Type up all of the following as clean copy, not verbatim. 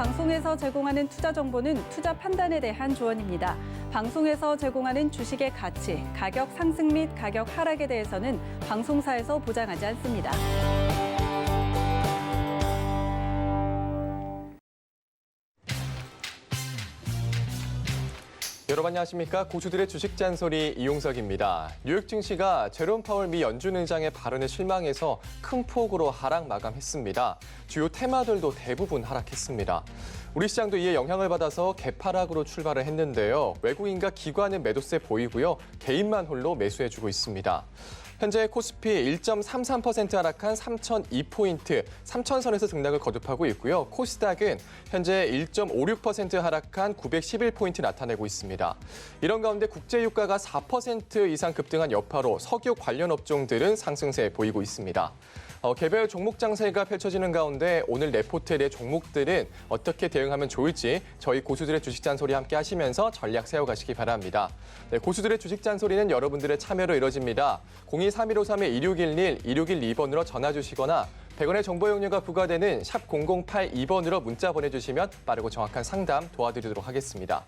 방송에서 제공하는 투자 정보는 투자 판단에 대한 조언입니다. 방송에서 제공하는 주식의 가치, 가격 상승 및 가격 하락에 대해서는 방송사에서 보장하지 않습니다. 여러분 안녕하십니까? 고수들의 주식 잔소리 이용석입니다. 뉴욕 증시가 제롬 파월 미 연준 의장의 발언에 실망해서 큰 폭으로 하락 마감했습니다. 주요 테마들도 대부분 하락했습니다. 우리 시장도 이에 영향을 받아서 개파락으로 출발을 했는데요. 외국인과 기관은 매도세 보이고요. 개인만 홀로 매수해주고 있습니다. 현재 코스피 1.33% 하락한 3,002포인트, 3,000선에서 등락을 거듭하고 있고요. 코스닥은 현재 1.56% 하락한 911포인트 나타내고 있습니다. 이런 가운데 국제유가가 4% 이상 급등한 여파로 석유 관련 업종들은 상승세 보이고 있습니다. 개별 종목 장세가 펼쳐지는 가운데 오늘 레포트의 종목들은 어떻게 대응하면 좋을지 저희 고수들의 주식 잔소리 함께 하시면서 전략 세워가시기 바랍니다. 네, 고수들의 주식 잔소리는 여러분들의 참여로 이뤄집니다. 023153-2611, 2612번으로 전화 주시거나 100원의 정보 용료가 부과되는 샵 0082번으로 문자 보내주시면 빠르고 정확한 상담 도와드리도록 하겠습니다.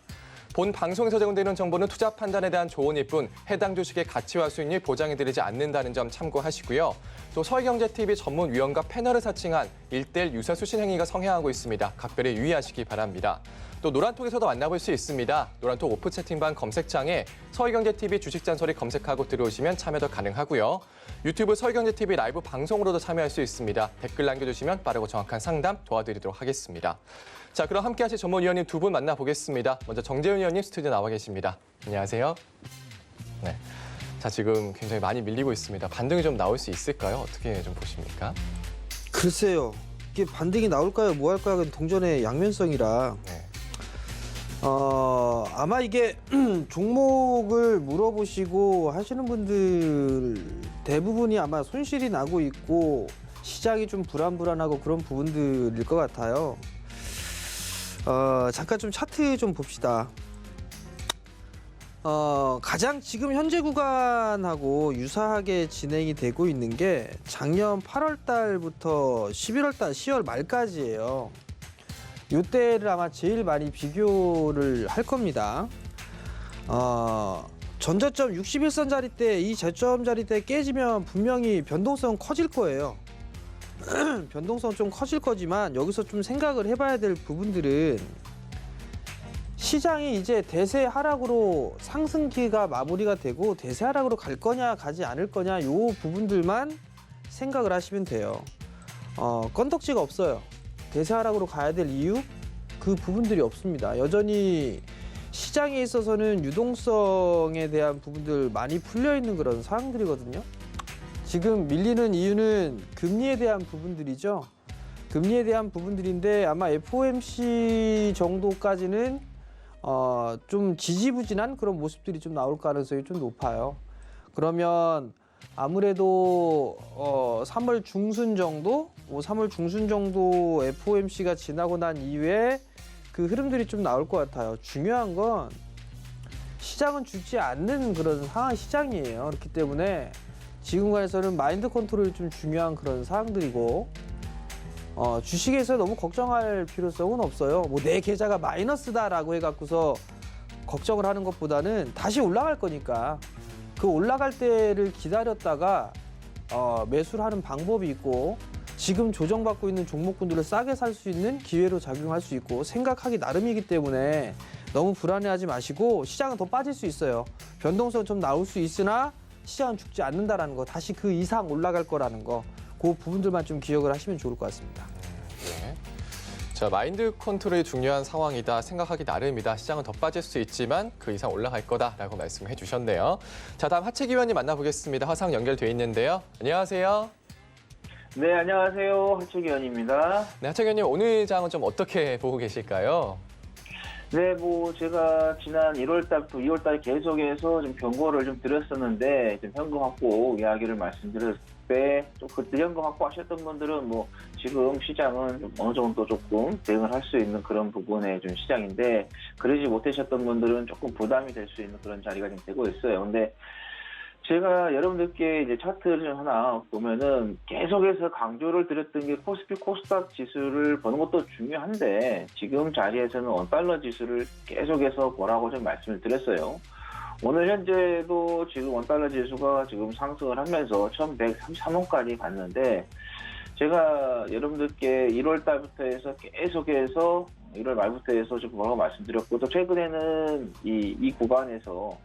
본 방송에서 제공되는 정보는 투자 판단에 대한 조언일 뿐 해당 주식의 가치와 수익률 보장해드리지 않는다는 점 참고하시고요. 또 서희경제TV 전문위원과 패널을 사칭한 1:1 유사수신 행위가 성행하고 있습니다. 각별히 유의하시기 바랍니다. 또 노란톡에서도 만나볼 수 있습니다. 노란톡 오프 채팅방 검색창에 서희경제TV 주식잔소리 검색하고 들어오시면 참여도 가능하고요. 유튜브 서희경제TV 라이브 방송으로도 참여할 수 있습니다. 댓글 남겨주시면 빠르고 정확한 상담 도와드리도록 하겠습니다. 자, 그럼 함께 하실 전문위원님 두 분 만나보겠습니다. 먼저 정재훈 위원님 스튜디오 나와 계십니다. 안녕하세요. 네. 자, 지금 굉장히 많이 밀리고 있습니다. 반등이 좀 나올 수 있을까요? 어떻게 좀 보십니까? 글쎄요. 이게 반등이 나올까요? 뭐 할까요? 동전의 양면성이라. 네. 아마 이게 종목을 물어보시고 하시는 분들 대부분이 아마 손실이 나고 있고 시장이 좀 불안불안하고 그런 부분들일 것 같아요. 잠깐 좀 차트 좀 봅시다. 가장 지금 현재 구간하고 유사하게 진행이 되고 있는 게 작년 8월 달부터 11월 달, 10월 말까지예요. 이때를 아마 제일 많이 비교를 할 겁니다. 전저점 61선 자리 때, 이 저점 자리 때 깨지면 분명히 변동성 커질 거예요. 변동성 좀 커질 거지만 여기서 좀 생각을 해봐야 될 부분들은 시장이 이제 대세 하락으로 상승기가 마무리가 되고 대세 하락으로 갈 거냐 가지 않을 거냐 요 부분들만 생각을 하시면 돼요. 건덕지가 없어요. 대세 하락으로 가야 될 이유 그 부분들이 없습니다. 여전히 시장에 있어서는 유동성에 대한 부분들 많이 풀려 있는 그런 상황들이거든요. 지금 밀리는 이유는 금리에 대한 부분들이죠. 금리에 대한 부분들인데 아마 FOMC 정도까지는 좀 지지부진한 그런 모습들이 좀 나올 가능성이 좀 높아요. 그러면 아무래도 3월 중순 정도, 3월 중순 정도 FOMC가 지나고 난 이후에 그 흐름들이 좀 나올 것 같아요. 중요한 건 시장은 죽지 않는 그런 상황 시장이에요. 그렇기 때문에 지금 관해서는 마인드 컨트롤이 좀 중요한 그런 사항들이고 주식에서 너무 걱정할 필요성은 없어요. 뭐 내 계좌가 마이너스다라고 해갖고서 걱정을 하는 것보다는 다시 올라갈 거니까 그 올라갈 때를 기다렸다가 매수를 하는 방법이 있고 지금 조정받고 있는 종목군들을 싸게 살 수 있는 기회로 작용할 수 있고 생각하기 나름이기 때문에 너무 불안해하지 마시고 시장은 더 빠질 수 있어요. 변동성 좀 나올 수 있으나 시장은 죽지 않는다라는 거, 다시 그 이상 올라갈 거라는 거, 그 부분들만 좀 기억을 하시면 좋을 것 같습니다. 네. 자, 마인드 컨트롤이 중요한 상황이다. 생각하기 나름이다. 시장은 더 빠질 수 있지만 그 이상 올라갈 거다라고 말씀을 해주셨네요. 자, 다음 하채기 의원님 만나보겠습니다. 화상 연결돼 있는데요. 안녕하세요. 네, 안녕하세요. 하채기 의원입니다. 네, 하채기 의원님 오늘 장은 좀 어떻게 보고 계실까요? 네, 뭐 제가 지난 1월 달부터 2월 달 계속해서 좀 경고를 좀 드렸었는데 좀 현금 확보 이야기를 말씀드렸을 때 좀 그때 현금 확보하셨던 분들은 뭐 지금 시장은 좀 어느 정도 조금 대응을 할 수 있는 그런 부분의 좀 시장인데 그러지 못하셨던 분들은 조금 부담이 될 수 있는 그런 자리가 좀 되고 있어요. 근데 제가 여러분들께 이제 차트를 하나 보면은 계속해서 강조를 드렸던 게 코스피 코스닥 지수를 보는 것도 중요한데 지금 자리에서는 원달러 지수를 계속해서 보라고 좀 말씀을 드렸어요. 오늘 현재도 지금 원달러 지수가 지금 상승을 하면서 1133원까지 갔는데 제가 여러분들께 1월 달부터 해서 계속해서 1월 말부터 해서 좀 뭐라고 말씀드렸고 또 최근에는 이 구간에서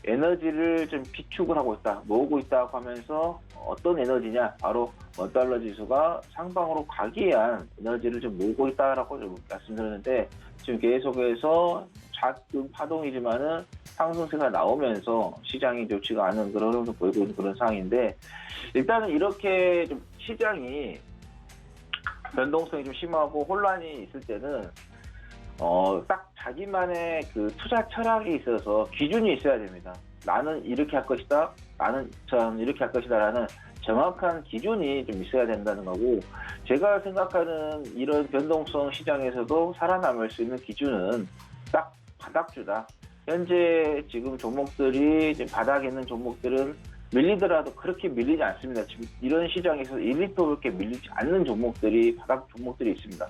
에너지를 좀 비축을 하고 있다, 모으고 있다고 하면서 어떤 에너지냐? 바로 원달러 지수가 상방으로 가기 위한 에너지를 좀 모으고 있다라고 좀 말씀드렸는데 지금 계속해서 작은 파동이지만은 상승세가 나오면서 시장이 좋지가 않은 그런 흐름을 보이고 있는 그런 상황인데 일단은 이렇게 좀 시장이 변동성이 좀 심하고 혼란이 있을 때는 딱 자기만의 그 투자 철학이 있어서 기준이 있어야 됩니다. 나는 이렇게 할 것이다. 저는 이렇게 할 것이다라는 정확한 기준이 좀 있어야 된다는 거고 제가 생각하는 이런 변동성 시장에서도 살아남을 수 있는 기준은 딱 바닥주다. 현재 지금 종목들이 지금 바닥에 있는 종목들은 밀리더라도 그렇게 밀리지 않습니다. 지금 이런 시장에서 1리터 그렇게 밀리지 않는 종목들이 바닥 종목들이 있습니다.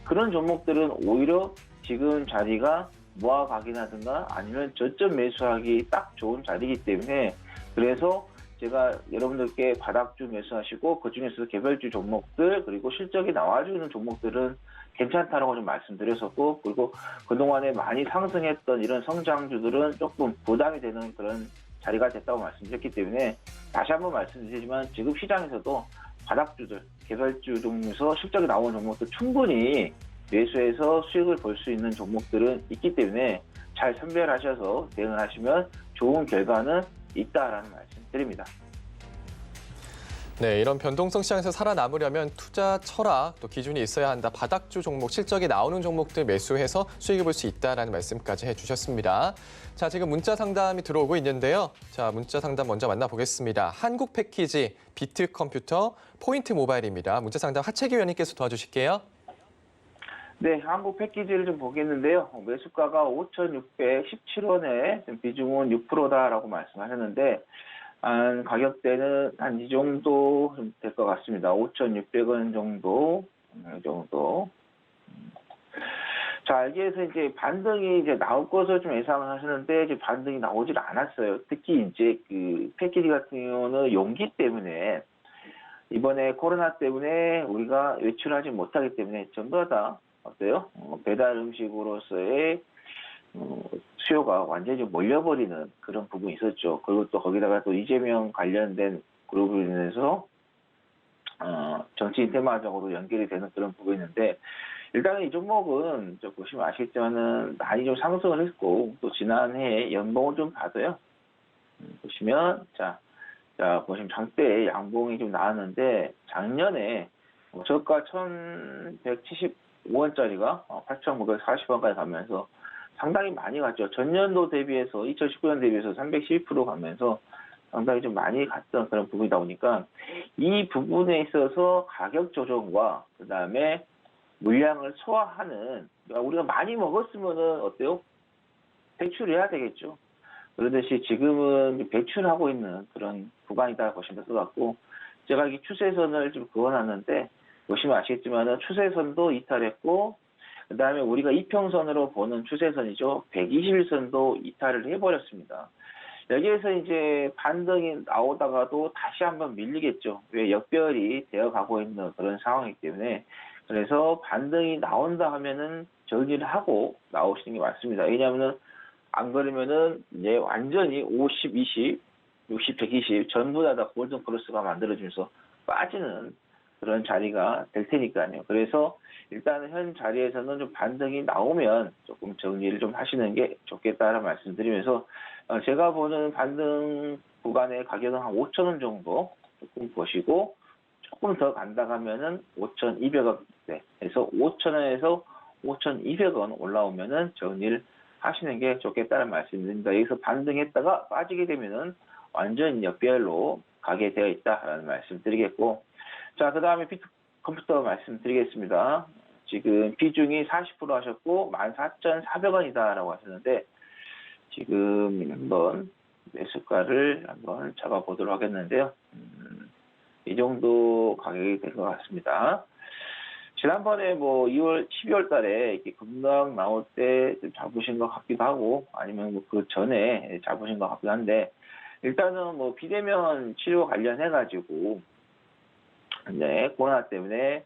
그런 종목들은 오히려 지금 자리가 모아가기나든가 아니면 저점 매수하기 딱 좋은 자리이기 때문에 그래서 제가 여러분들께 바닥주 매수하시고 그중에서도 개별주 종목들 그리고 실적이 나와주는 종목들은 괜찮다라고 좀 말씀드렸었고 그리고 그동안에 많이 상승했던 이런 성장주들은 조금 부담이 되는 그런 자리가 됐다고 말씀드렸기 때문에 다시 한번 말씀드리지만 지금 시장에서도 바닥주들 개별주 중에서 실적이 나오는 종목들 충분히 매수해서 수익을 볼 수 있는 종목들은 있기 때문에 잘 선별하셔서 대응을 하시면 좋은 결과는 있다라는 말씀 드립니다. 네, 이런 변동성 시장에서 살아남으려면 투자 철학, 또 기준이 있어야 한다. 바닥주 종목, 실적이 나오는 종목들 매수해서 수익을 볼 수 있다라는 말씀까지 해주셨습니다. 자, 지금 문자 상담이 들어오고 있는데요. 자, 문자 상담 먼저 만나보겠습니다. 한국 패키지, 비트 컴퓨터, 포인트 모바일입니다. 문자 상담 하채기 위원님께서 도와주실게요. 네, 한국 패키지를 좀 보겠는데요. 매수가가 5,617원에 비중은 6%다라고 말씀하셨는데 가격대는 한 이 정도 될 것 같습니다. 5,600원 정도, 이 정도. 자, 여기에서 이제 반등이 이제 나올 것을 좀 예상을 하시는데 이제 반등이 나오질 않았어요. 특히 이제 그 패키지 같은 경우는 용기 때문에 이번에 코로나 때문에 우리가 외출하지 못하기 때문에 전부 다 어때요? 배달 음식으로서의 수요가 완전히 몰려버리는 그런 부분이 있었죠. 그리고 또 거기다가 또 이재명 관련된 그룹으로 인해서 정치인 테마적으로 연결이 되는 그런 부분이 있는데 일단은 이 종목은 좀 보시면 아시겠지만은 많이 좀 상승을 했고 또 지난해 연봉을 좀 봐도요. 보시면 자 보시면 장대 양봉이 좀 나왔는데 작년에 저가 1,175원짜리가 8,940원까지 가면서 상당히 많이 갔죠. 전년도 대비해서 2019년 대비해서 312% 가면서 상당히 좀 많이 갔던 그런 부분이다 보니까 이 부분에 있어서 가격 조정과 그다음에 물량을 소화하는 우리가 많이 먹었으면은 어때요? 배출해야 되겠죠. 그러듯이 지금은 배출하고 있는 그런 구간이다 보시면 될 것 같고 제가 이 추세선을 좀 그어놨는데 보시면 아시겠지만은 추세선도 이탈했고 그다음에 우리가 이평선으로 보는 추세선이죠. 121선도 이탈을 해버렸습니다. 여기에서 이제 반등이 나오다가도 다시 한번 밀리겠죠. 왜 역별이 되어가고 있는 그런 상황이기 때문에 그래서 반등이 나온다 하면은 정리를 하고 나오시는 게 맞습니다. 왜냐하면은 안 그러면은 이제 완전히 50, 20, 60, 120 전부 다 골든 크로스가 만들어지면서 빠지는 그런 자리가 될 테니까요. 그래서 일단은 현 자리에서는 좀 반등이 나오면 조금 정리를 좀 하시는 게 좋겠다는 말씀드리면서 제가 보는 반등 구간의 가격은 한 5,000원 정도 조금 보시고 조금 더 간다 하면은 5,200원 그래서 5,000원에서 5,200원 올라오면은 정리를 하시는 게 좋겠다는 말씀드립니다. 여기서 반등했다가 빠지게 되면은 완전 역별로 가게 되어 있다라는 말씀드리겠고 자, 그 다음에 비트 컴퓨터 말씀드리겠습니다. 지금 비중이 40% 하셨고 14,400원이다라고 하셨는데 지금 한번 매수가를 한번 잡아보도록 하겠는데요. 이 정도 가격이 될 것 같습니다. 지난번에 뭐 12월 달에 이렇게 급락 나올 때 좀 잡으신 것 같기도 하고, 아니면 뭐 그 전에 잡으신 것 같기도 한데, 일단은 뭐 비대면 치료 관련해가지고, 이제 코로나 때문에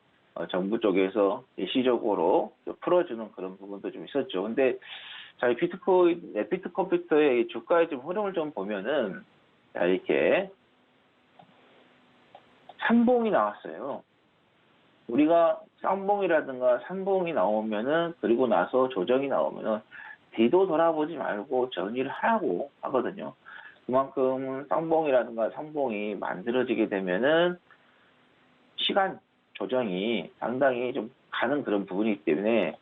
정부 쪽에서 일시적으로 좀 풀어주는 그런 부분도 좀 있었죠. 근데 저희 비트코인, 비트 컴퓨터의 주가의 좀 흐름을 좀 보면은, 자, 이렇게 삼봉이 나왔어요. 우리가 쌍봉이라든가 삼봉이 나오면은, 그리고 나서 조정이 나오면은 뒤도 돌아보지 말고 정리를 하라고 하거든요. 그만큼 쌍봉이라든가 삼봉이 만들어지게 되면은 시간 조정이 상당히 좀 가는 그런 부분이기 때문에,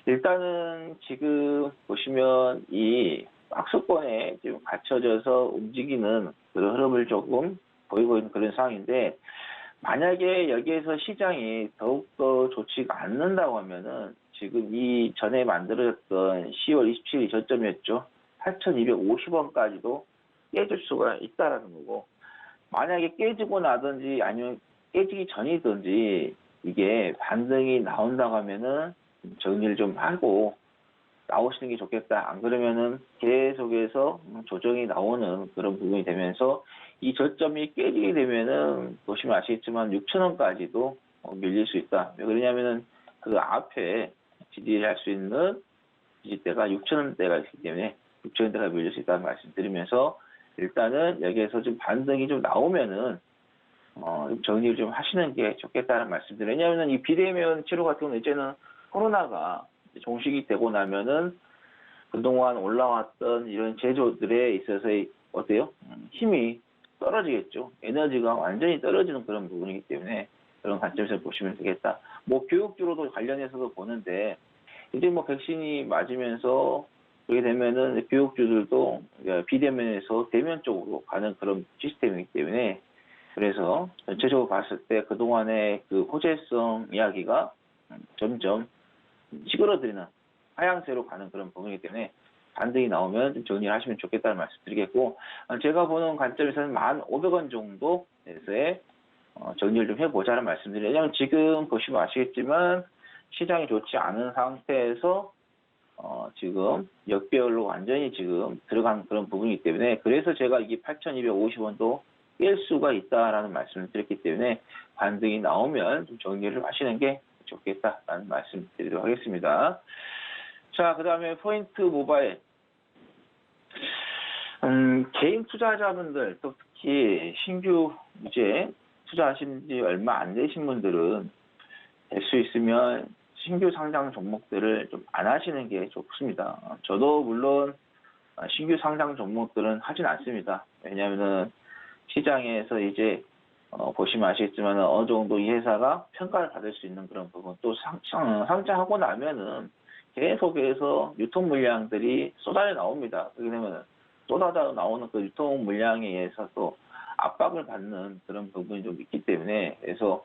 일단은 지금 보시면 이 박스권에 지금 갇혀져서 움직이는 그런 흐름을 조금 보이고 있는 그런 상황인데, 만약에 여기에서 시장이 더욱더 좋지가 않는다고 하면은, 지금 이 전에 만들어졌던 10월 27일 저점이었죠. 8,250원까지도 깨질 수가 있다라는 거고, 만약에 깨지고 나든지 아니면 깨지기 전이든지 이게 반등이 나온다고 하면은 정리를 좀 하고 나오시는 게 좋겠다. 안 그러면은 계속해서 조정이 나오는 그런 부분이 되면서 이 저점이 깨지게 되면은 보시면 아시겠지만 6,000원까지도 밀릴 수 있다. 왜 그러냐면은 그 앞에 지지할 수 있는 지지대가 6,000원대가 있기 때문에 6,000원대가 밀릴 수 있다는 말씀 드리면서, 일단은 여기에서 좀 반등이 좀 나오면은 좀 정리를 좀 하시는 게 좋겠다는 말씀드려요. 왜냐하면 이 비대면 치료 같은 경우는 이제는 코로나가 종식이 되고 나면은 그동안 올라왔던 이런 제조들에 있어서의 어때요? 힘이 떨어지겠죠. 에너지가 완전히 떨어지는 그런 부분이기 때문에 그런 관점에서 보시면 되겠다. 뭐 교육주로도 관련해서도 보는데, 이제 뭐 백신이 맞으면서 그렇게 되면은 교육주들도 비대면에서 대면 쪽으로 가는 그런 시스템이기 때문에, 그래서 전체적으로 봤을 때 그동안의 그 호재성 이야기가 점점 찌그러드리는 하향세로 가는 그런 부분이기 때문에 반등이 나오면 좀 정리를 하시면 좋겠다는 말씀 드리겠고, 제가 보는 관점에서는 1,500원 정도에서의 정리를 좀 해보자는 말씀 드려요. 왜냐하면 지금 보시면 아시겠지만 시장이 좋지 않은 상태에서 지금 역배열로 완전히 지금 들어간 그런 부분이기 때문에, 그래서 제가 이게 8,250원도 깰 수가 있다라는 말씀을 드렸기 때문에 반등이 나오면 좀 정리를 하시는 게 좋겠다라는 말씀 드리도록 하겠습니다. 자, 그 다음에 포인트 모바일. 개인 투자자분들, 또 특히 신규 이제 투자하신 지 얼마 안 되신 분들은 될 수 있으면 신규 상장 종목들을 좀 안 하시는 게 좋습니다. 저도 물론 신규 상장 종목들은 하진 않습니다. 왜냐하면은 시장에서 이제 보시면 아시겠지만 어느 정도 이 회사가 평가를 받을 수 있는 그런 부분, 또 상장하고 나면은 계속해서 유통 물량들이 쏟아져 나옵니다. 그렇게 되면 쏟아져 나오는 그 유통 물량에 의해서 또 압박을 받는 그런 부분이 좀 있기 때문에, 그래서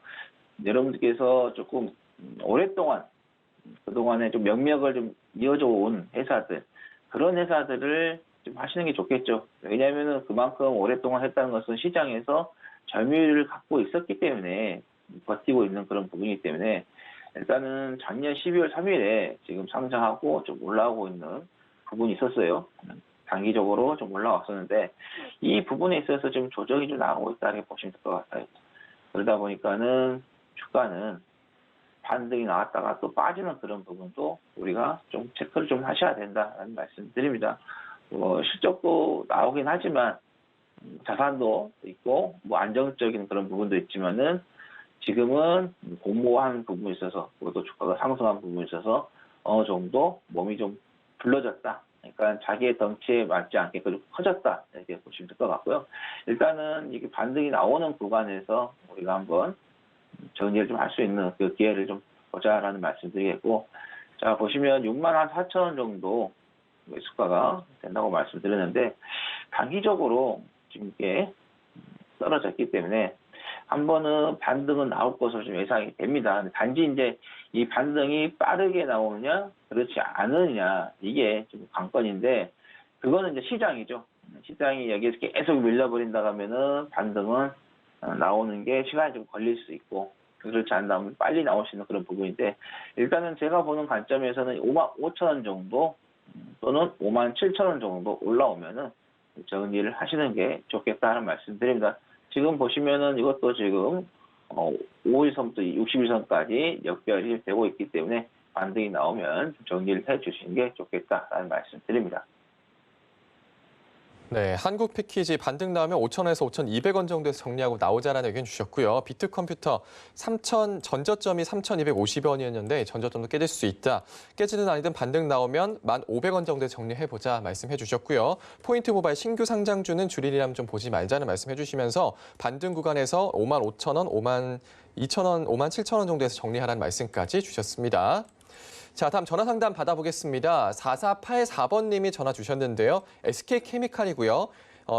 여러분들께서 조금 오랫동안 그동안에 좀 명맥을 좀 이어져 온 회사들, 그런 회사들을 좀 하시는 게 좋겠죠. 왜냐하면 그만큼 오랫동안 했다는 것은 시장에서 점유율을 갖고 있었기 때문에 버티고 있는 그런 부분이기 때문에, 일단은 작년 12월 3일에 지금 상장하고 좀 올라오고 있는 부분이 있었어요. 단기적으로 좀 올라왔었는데 이 부분에 있어서 좀 조정이 좀 나오고 있다고 보시면 될 것 같아요. 그러다 보니까는 주가는 반등이 나왔다가 또 빠지는 그런 부분도 우리가 좀 체크를 좀 하셔야 된다는 말씀 드립니다. 실적도 나오긴 하지만 자산도 있고 뭐 안정적인 그런 부분도 있지만은 지금은 공모한 부분에 있어서, 그것도 주가가 상승한 부분에 있어서 어느 정도 몸이 좀 불러졌다. 그러니까 자기의 덩치에 맞지 않게 그리고 커졌다. 이렇게 보시면 될 것 같고요. 일단은 이게 반등이 나오는 구간에서 우리가 한번 정리를 좀 할 수 있는 그 기회를 좀 보자라는 말씀 드리겠고, 자, 보시면 64,000원 정도 매수가가 된다고 말씀드렸는데, 단기적으로 지금 이게 떨어졌기 때문에 한 번은 반등은 나올 것으로 좀 예상이 됩니다. 단지 이제 이 반등이 빠르게 나오느냐, 그렇지 않으냐, 이게 좀 관건인데, 그거는 이제 시장이죠. 시장이 여기에서 계속 밀려버린다 하면은 반등은 나오는 게 시간이 좀 걸릴 수 있고 그렇지 않다면 빨리 나올 수 있는 그런 부분인데 일단은 제가 보는 관점에서는 5만 5천 원 정도 또는 5만 7천 원 정도 올라오면은 정리를 하시는 게 좋겠다는 말씀드립니다. 지금 보시면은 이것도 지금 5일선부터 60일선까지 역별이 되고 있기 때문에 반등이 나오면 정리를 해 주시는 게 좋겠다라는 말씀드립니다. 네, 한국 패키지 반등 나오면 5,000원에서 5,200원 정도에서 정리하고 나오자라는 의견 주셨고요. 비트컴퓨터 전저점이 3,250원이었는데 전저점도 깨질 수 있다. 깨지든 아니든 반등 나오면 1,500원 정도에 정리해보자 말씀해 주셨고요. 포인트 모바일 신규 상장주는 줄이려면 좀 보지 말자는 말씀해 주시면서 반등 구간에서 55,000원, 52,000원, 57,000원 정도에서 정리하라는 말씀까지 주셨습니다. 자, 다음 전화 상담 받아보겠습니다. 4484번님이 전화 주셨는데요. SK케미칼이고요.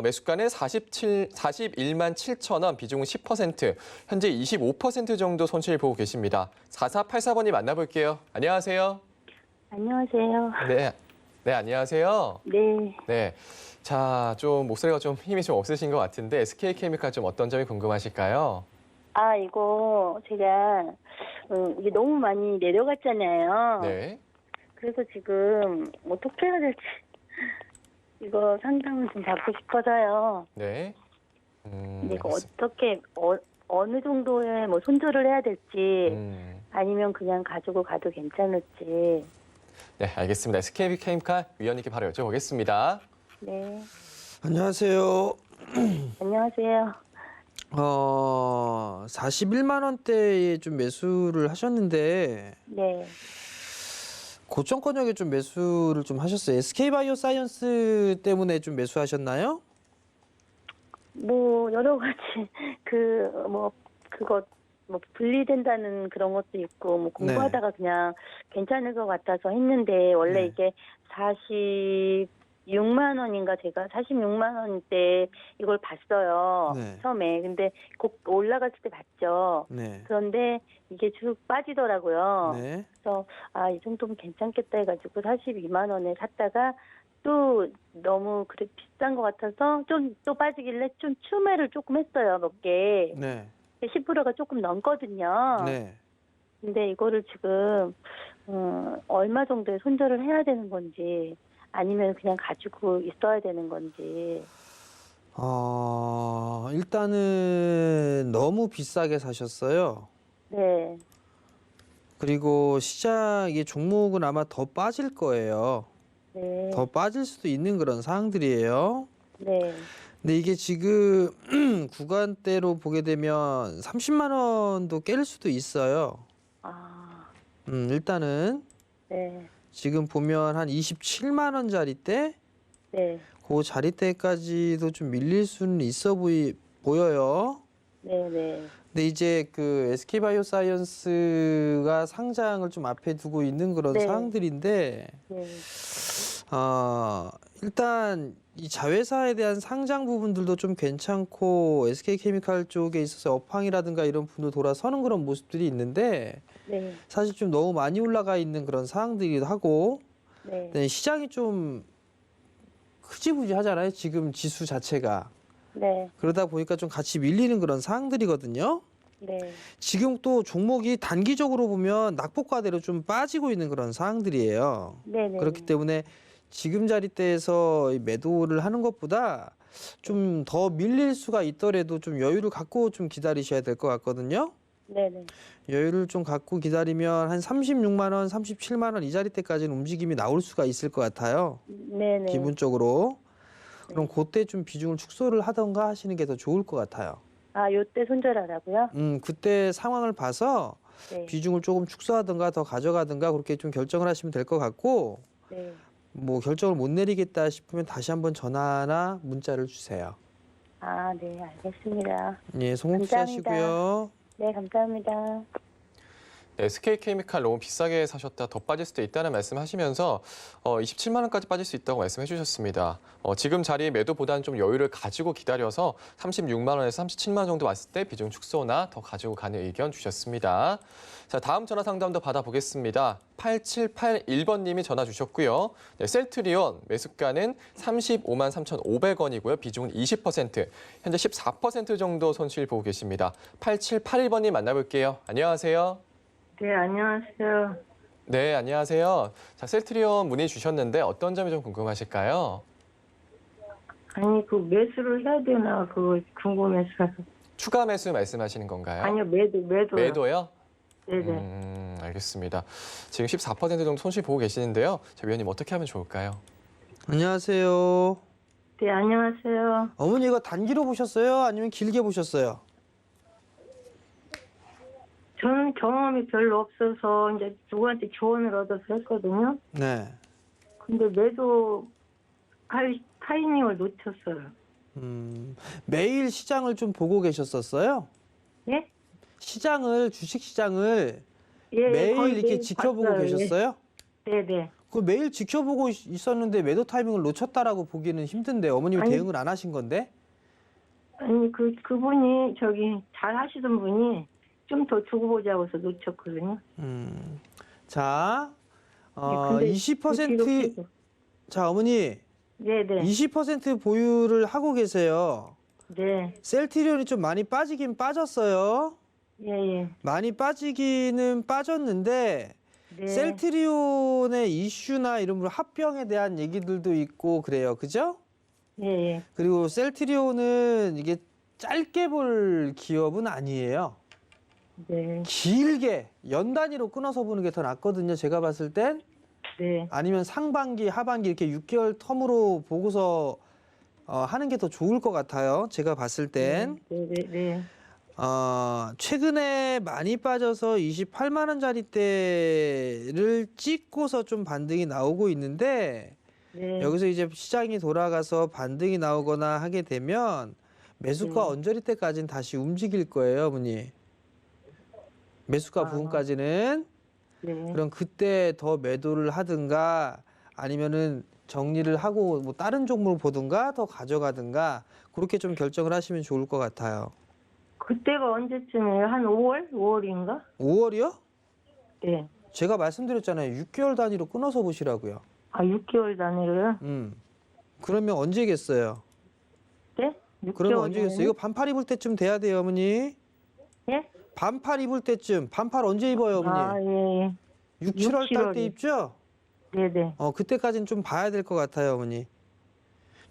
매수가는 41만 7천 원, 비중은 10%, 현재 25% 정도 손실 보고 계십니다. 4484번님 만나볼게요. 안녕하세요. 안녕하세요. 네, 안녕하세요. 네. 네. 자, 좀 목소리가 좀 힘이 좀 없으신 것 같은데 SK케미칼 좀 어떤 점이 궁금하실까요? 이거 제가 이게 너무 많이 내려갔잖아요. 네. 그래서 지금 어떻게 해야 될지 이거 상담을 좀 받고 싶어서요. 네. 근데 이거 알겠습니다. 어떻게 어느 정도의 뭐 손절을 해야 될지 아니면 그냥 가지고 가도 괜찮을지. 네, 알겠습니다. SK케미칼 위원님께 바로 여쭤보겠습니다. 네. 안녕하세요. 안녕하세요. 41만 원대에 좀 매수를 하셨는데 네. 고점권역에 좀 매수를 좀 하셨어요. SK바이오사이언스 때문에 좀 매수하셨나요? 뭐 여러 가지 그거 뭐 분리된다는 그런 것도 있고 뭐 공부하다가 그냥 괜찮을 것 같아서 했는데 원래 네. 이게 46만 원인가 제가 46만 원대 이걸 봤어요. 네. 처음에. 근데 곧 올라갔을 때 봤죠. 네. 그런데 이게 쭉 빠지더라고요. 네. 그래서 이 정도면 괜찮겠다 해가지고 42만 원에 샀다가 또 너무 그래 비싼 것 같아서 좀 또 빠지길래 좀 추매를 조금 했어요. 몇 개. 네. 10%가 조금 넘거든요. 네. 근데 이거를 지금 얼마 정도의 손절을 해야 되는 건지 아니면 그냥 가지고 있어야 되는 건지. 일단은 너무 비싸게 사셨어요. 네. 그리고 시장의 종목은 아마 더 빠질 거예요. 네. 더 빠질 수도 있는 그런 상황들이에요. 네. 근데 이게 지금 구간대로 보게 되면 30만 원도 깰 수도 있어요. 일단은 네. 지금 보면 한 27만 원짜리대 네. 그 자리대까지도 좀 밀릴 수는 있어 보여요. 네. 네. 근데 이제 그 SK바이오사이언스가 상장을 좀 앞에 두고 있는 그런 네. 상황들인데 네. 일단 이 자회사에 대한 상장 부분들도 좀 괜찮고 SK케미칼 쪽에 있어서 업황이라든가 이런 부분도 돌아서는 그런 모습들이 있는데 네. 사실 좀 너무 많이 올라가 있는 그런 상황들이기도 하고 네. 네, 시장이 좀 흐지부지하잖아요. 지금 지수 자체가. 네. 그러다 보니까 좀 같이 밀리는 그런 상황들이거든요. 네. 지금 또 종목이 단기적으로 보면 낙폭과대로 좀 빠지고 있는 그런 상황들이에요. 네. 네. 그렇기 때문에 지금 자리대에서 이 매도를 하는 것보다 좀 더 밀릴 수가 있더라도 좀 여유를 갖고 좀 기다리셔야 될 것 같거든요. 네. 네. 여유를 좀 갖고 기다리면 한 36만 원, 37만 원 이 자리대까지는 움직임이 나올 수가 있을 것 같아요. 네. 네. 기본적으로. 그럼 그때 좀 비중을 축소를 하던가 하시는 게 더 좋을 것 같아요. 요때 손절하라고요? 그때 상황을 봐서 네. 비중을 조금 축소하든가 더 가져가든가 그렇게 좀 결정을 하시면 될 것 같고 네. 뭐 결정을 못 내리겠다 싶으면 다시 한번 전화나 문자를 주세요. 네, 알겠습니다. 예, 송옥 씨 감사합니다. 하시고요. 네, 감사합니다. SK케미칼 너무 비싸게 사셨다 더 빠질 수도 있다는 말씀하시면서 27만 원까지 빠질 수 있다고 말씀해 주셨습니다. 지금 자리 매도보다는 좀 여유를 가지고 기다려서 36만 원에서 37만 원 정도 왔을 때 비중 축소나 더 가지고 가는 의견 주셨습니다. 자, 다음 전화 상담도 받아보겠습니다. 8781번님이 전화 주셨고요. 네, 셀트리온 매수가는 35만 3,500원이고요. 비중은 20%, 현재 14% 정도 손실 보고 계십니다. 8781번님 만나볼게요. 안녕하세요. 네, 안녕하세요. 네, 안녕하세요. 자, 셀트리온 문의 주셨는데 어떤 점이 좀 궁금하실까요? 아니, 그 매수를 해야 되나, 그거 궁금해서. 추가 매수 말씀하시는 건가요? 아니요, 매도요. 매도요? 네네. 알겠습니다. 지금 14% 정도 손실 보고 계시는데요. 자, 위원님 어떻게 하면 좋을까요? 안녕하세요. 네, 안녕하세요. 어머니 이거 단기로 보셨어요? 아니면 길게 보셨어요? 저는 경험이 별로 없어서 이제 누구한테 조언을 얻어서 했거든요. 네. 근데 매도 할 타이밍을 놓쳤어요. 매일 시장을 좀 보고 계셨었어요? 예? 주식 시장을 예, 매일 거의 이렇게 매일 지켜보고 봤어요. 계셨어요? 예. 네네. 그 매일 지켜보고 있었는데 매도 타이밍을 놓쳤다라고 보기는 힘든데 어머님이 아니. 대응을 안 하신 건데? 아니, 그분이 잘 하시던 분이 좀 더 두고 보자고 해서 놓쳤거든요. 자, 근데 20% 자, 어머니 네네. 20% 보유를 하고 계세요. 네. 셀트리온이 좀 많이 빠지긴 빠졌어요. 예. 많이 빠지기는 빠졌는데 네. 셀트리온의 이슈나 이런 합병에 대한 얘기들도 있고 그래요. 그죠? 예. 그리고 셀트리온은 이게 짧게 볼 기업은 아니에요. 네. 길게 연 단위로 끊어서 보는 게 더 낫거든요. 제가 봤을 땐. 네. 아니면 상반기, 하반기 이렇게 6개월 텀으로 보고서 하는 게 더 좋을 것 같아요. 제가 봤을 땐. 네. 최근에 많이 빠져서 28만 원짜리대를 찍고서 좀 반등이 나오고 있는데 네. 여기서 이제 시장이 돌아가서 반등이 나오거나 하게 되면 매수가 언저리 때까지는 다시 움직일 거예요, 어머니. 매수가 부분까지는. 네. 그럼 그때 더 매도를 하든가 아니면은 정리를 하고 뭐 다른 종목을 보든가 더 가져가든가 그렇게 좀 결정을 하시면 좋을 것 같아요. 그때가 언제쯤이에요? 한 5월? 5월인가? 5월이요? 네. 제가 말씀드렸잖아요. 6개월 단위로 끊어서 보시라고요. 아, 6개월 단위로요? 그러면 언제겠어요? 네? 6개월 그러면 언제겠어요? 이거 반팔 입을 때쯤 돼야 돼요, 어머니. 예? 반팔 입을 때쯤. 반팔 언제 입어요, 어머니? 아, 예. 6, 7월 달 때 7월에. 입죠? 네네. 그때까지는 좀 봐야 될 것 같아요, 어머니.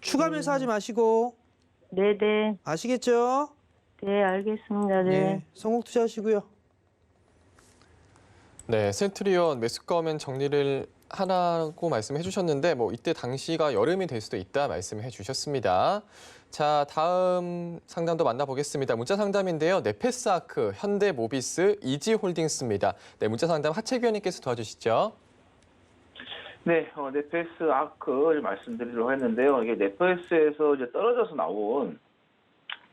추가 매수하지 마시고. 네네. 아시겠죠? 네, 알겠습니다. 네. 성공 투자하시고요. 네, 셀트리온 매수가 오면 정리를 하라고 말씀해 주셨는데 뭐 이때 당시가 여름이 될 수도 있다 말씀해 주셨습니다. 자, 다음 상담도 만나보겠습니다. 문자 상담인데요. 네페스아크, 현대모비스, 이지홀딩스입니다. 네, 문자 상담 하채규 의원님께서 도와주시죠. 네, 네페스 아크 말씀드리려고 했는데요. 이게 네페스에서 이제 떨어져서 나온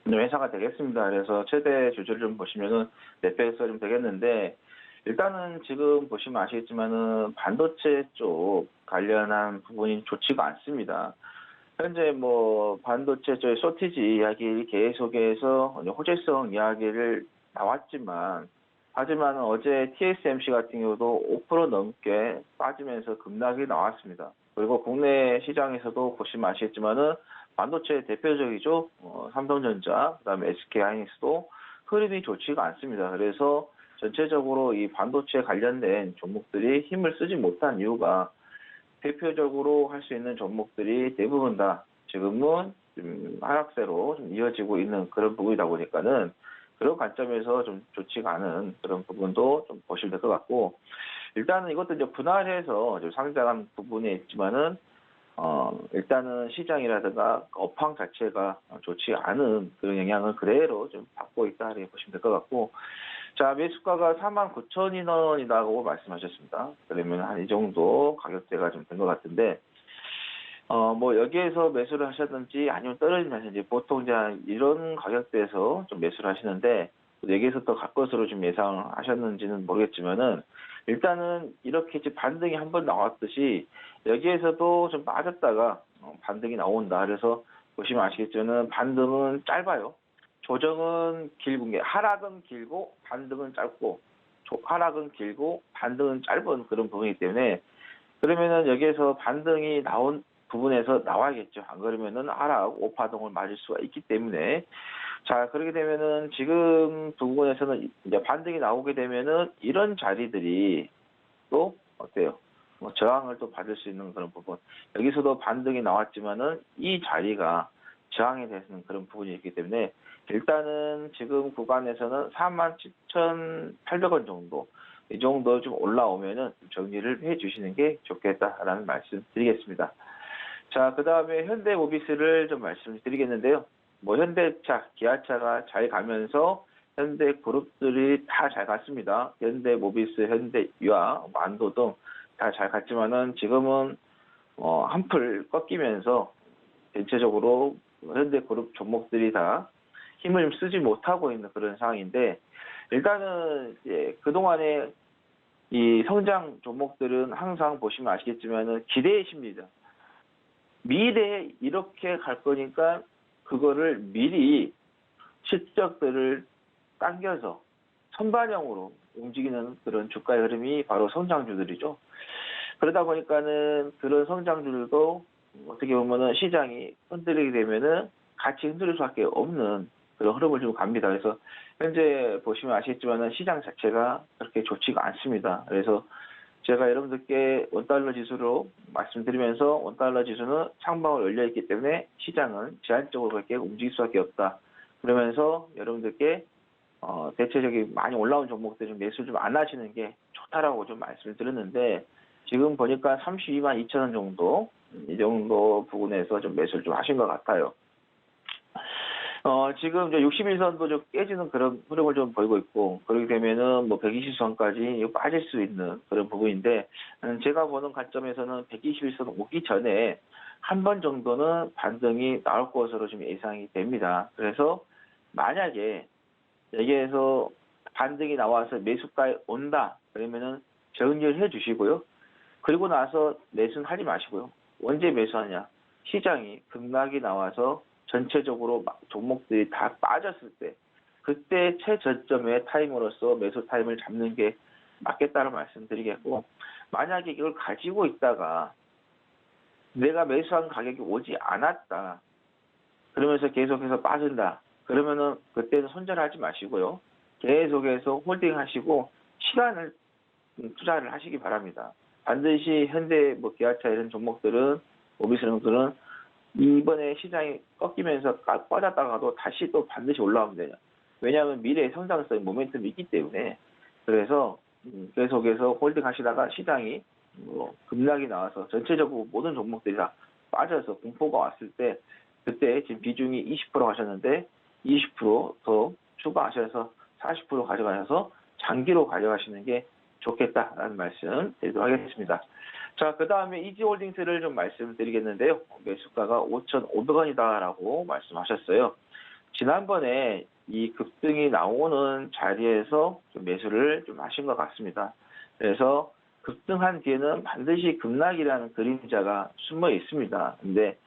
회사가 되겠습니다. 그래서 최대 주주를 좀 보시면은 네페스가 좀 되겠는데, 일단은 지금 보시면 아시겠지만은 반도체 쪽 관련한 부분이 좋지가 않습니다. 현재 뭐 반도체 쪽의 쇼티지 이야기 계속해서 호재성 이야기를 나왔지만, 하지만 어제 TSMC 같은 경우도 5% 넘게 빠지면서 급락이 나왔습니다. 그리고 국내 시장에서도 보시면 아시겠지만은 반도체 대표적이죠. 삼성전자, 그다음에 SK하이닉스도 흐름이 좋지가 않습니다. 그래서 전체적으로 이 반도체 관련된 종목들이 힘을 쓰지 못한 이유가 대표적으로 할 수 있는 종목들이 대부분 다 지금은 좀 하락세로 좀 이어지고 있는 그런 부분이다 보니까는 그런 관점에서 좀 좋지가 않은 그런 부분도 좀 보시면 될 것 같고, 일단은 이것도 이제 분할해서 좀 상장한 부분에 있지만은 일단은 시장이라든가 업황 자체가 좋지 않은 그런 영향을 그대로 좀 받고 있다 이렇게 보시면 될 것 같고, 자, 매수가가 49,000원이라고 말씀하셨습니다. 그러면 한 이 정도 가격대가 좀 된 것 같은데, 뭐 여기에서 매수를 하셨든지 아니면 떨어지면 이제 보통 이제 이런 가격대에서 좀 매수를 하시는데, 4개에서 더 갈 것으로 좀 예상하셨는지는 모르겠지만은 일단은 이렇게 이제 반등이 한번 나왔듯이 여기에서도 좀 빠졌다가 반등이 나온다. 그래서 보시면 아시겠지만 반등은 짧아요. 조정은 길고 하락은 길고 반등은 짧고 하락은 길고 반등은 짧은 그런 부분이기 때문에 그러면은 여기에서 반등이 나온 부분에서 나와야겠죠. 안 그러면은 하락 오파동을 맞을 수가 있기 때문에 자 그렇게 되면은 지금 부분에서는 이제 반등이 나오게 되면은 이런 자리들이 또 어때요? 뭐 저항을 또 받을 수 있는 그런 부분. 여기서도 반등이 나왔지만은 이 자리가 저항이 되는 그런 부분이 있기 때문에 일단은 지금 구간에서는 47,800원 정도 이 정도 좀 올라오면은 정리를 해 주시는 게 좋겠다라는 말씀 드리겠습니다. 자, 그 다음에 현대모비스를 좀 말씀드리겠는데요. 뭐 현대차, 기아차가 잘 가면서 현대그룹들이 다 잘 갔습니다. 현대모비스, 현대유아, 만도 등 다 잘 갔지만은 지금은 한풀 꺾이면서 전체적으로 현대그룹 종목들이 다 힘을 쓰지 못하고 있는 그런 상황인데 일단은 그동안에 이 성장 종목들은 항상 보시면 아시겠지만은 기대의 심리죠. 미래에 이렇게 갈 거니까 그거를 미리 실적들을 당겨서 선반영으로 움직이는 그런 주가의 흐름이 바로 성장주들이죠. 그러다 보니까는 그런 성장주들도 어떻게 보면은 시장이 흔들리게 되면은 같이 흔들릴 수밖에 없는 그런 흐름을 좀 갑니다. 그래서 현재 보시면 아시겠지만은 시장 자체가 그렇게 좋지가 않습니다. 그래서 제가 여러분들께 원달러 지수로 말씀드리면서 원달러 지수는 상방을 열려 있기 때문에 시장은 제한적으로 그렇게 움직일 수밖에 없다. 그러면서 여러분들께 대체적인 많이 올라온 종목들 좀 매수 좀 안 하시는 게 좋다라고 좀 말씀을 드렸는데 지금 보니까 32만 2천 원 정도 이 정도 부분에서 좀 매수를 좀 하신 것 같아요. 지금 이제 61선도 좀 깨지는 그런 흐름을 좀 보이고 있고, 그렇게 되면은 뭐 120선까지 빠질 수 있는 그런 부분인데, 제가 보는 관점에서는 121선 오기 전에 한 번 정도는 반등이 나올 것으로 좀 예상이 됩니다. 그래서 만약에 여기에서 반등이 나와서 매수가에 온다, 그러면은 정리를 해 주시고요. 그리고 나서 매수는 하지 마시고요. 언제 매수하냐? 시장이 급락이 나와서 전체적으로 종목들이 다 빠졌을 때 그때 최저점의 타임으로서 매수 타임을 잡는 게 맞겠다는 말씀드리겠고 만약에 이걸 가지고 있다가 내가 매수한 가격이 오지 않았다. 그러면서 계속해서 빠진다. 그러면은 그때는 손절하지 마시고요. 계속해서 홀딩하시고 시간을 투자를 하시기 바랍니다. 반드시 현대 뭐 기아차 이런 종목들은 모비스들은 이번에 시장이 꺾이면서 빠졌다가도 다시 또 반드시 올라오면 돼요. 왜냐하면 미래의 성장성의 모멘텀이 있기 때문에 그래서 계속해서 홀딩 하시다가 시장이 급락이 나와서 전체적으로 모든 종목들이 다 빠져서 공포가 왔을 때 그때 지금 비중이 20% 하셨는데 20% 추가하셔서 40% 가져가셔서 장기로 가져가시는 게 좋겠다라는 말씀 드리도록 하겠습니다. 자, 그 다음에 이지홀딩스를 좀 말씀드리겠는데요. 매수가가 5,500원이다라고 말씀하셨어요. 지난번에 이 급등이 나오는 자리에서 좀 매수를 좀 하신 것 같습니다. 그래서 급등한 뒤에는 반드시 급락이라는 그림자가 숨어 있습니다. 근데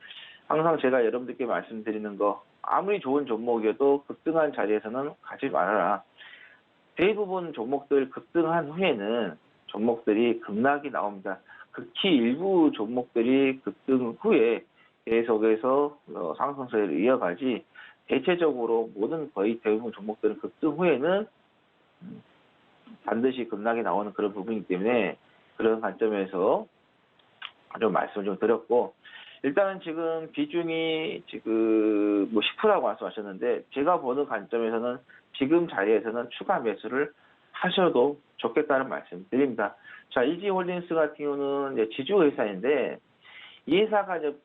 항상 제가 여러분들께 말씀드리는 거 아무리 좋은 종목이어도 급등한 자리에서는 가지 말아라. 대부분 종목들 급등한 후에는 종목들이 급락이 나옵니다. 극히 일부 종목들이 급등 후에 계속해서 상승세를 이어가지 대체적으로 모든 거의 대부분 종목들은 급등 후에는 반드시 급락이 나오는 그런 부분이기 때문에 그런 관점에서 좀 말씀을 좀 드렸고 일단은 지금 비중이 지금 뭐 10%라고 말씀하셨는데 제가 보는 관점에서는 지금 자리에서는 추가 매수를 하셔도 좋겠다는 말씀 드립니다. 자, 이지홀딩스 같은 경우는 이제 지주회사인데 이 회사가 이제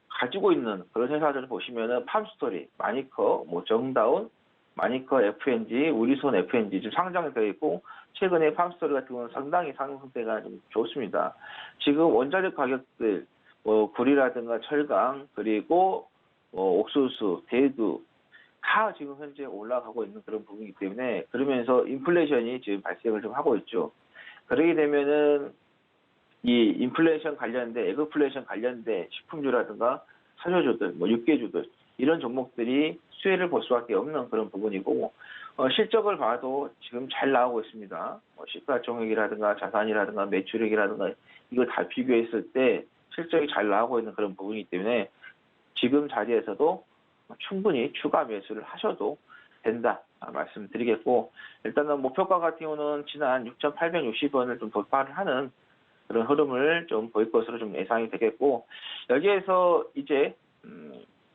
가지고 있는 그런 회사들을 보시면은 팜스토리, 마니커, 뭐 정다운, 마니커 FNG, 우리손 FNG 지금 상장이 되어 있고 최근에 팜스토리 같은 경우는 상당히 상승세가 좀 좋습니다. 지금 원자력 가격들 뭐 구리라든가 철강 그리고 옥수수, 대두 다 지금 현재 올라가고 있는 그런 부분이기 때문에 그러면서 인플레이션이 지금 발생을 좀 하고 있죠. 그러게 되면은 이 인플레이션 관련된 에그플레이션 관련된 식품주라든가 사료주들, 뭐 육개주들 이런 종목들이 수혜를 볼 수밖에 없는 그런 부분이고 실적을 봐도 지금 잘 나오고 있습니다. 시가총액이라든가 자산이라든가 매출액이라든가 이걸 다 비교했을 때 실적이 잘 나오고 있는 그런 부분이기 때문에 지금 자리에서도 충분히 추가 매수를 하셔도 된다 말씀드리겠고 일단은 목표가 같은 경우는 지난 6,860원을 좀 돌파를 하는 그런 흐름을 좀 보일 것으로 좀 예상이 되겠고 여기에서 이제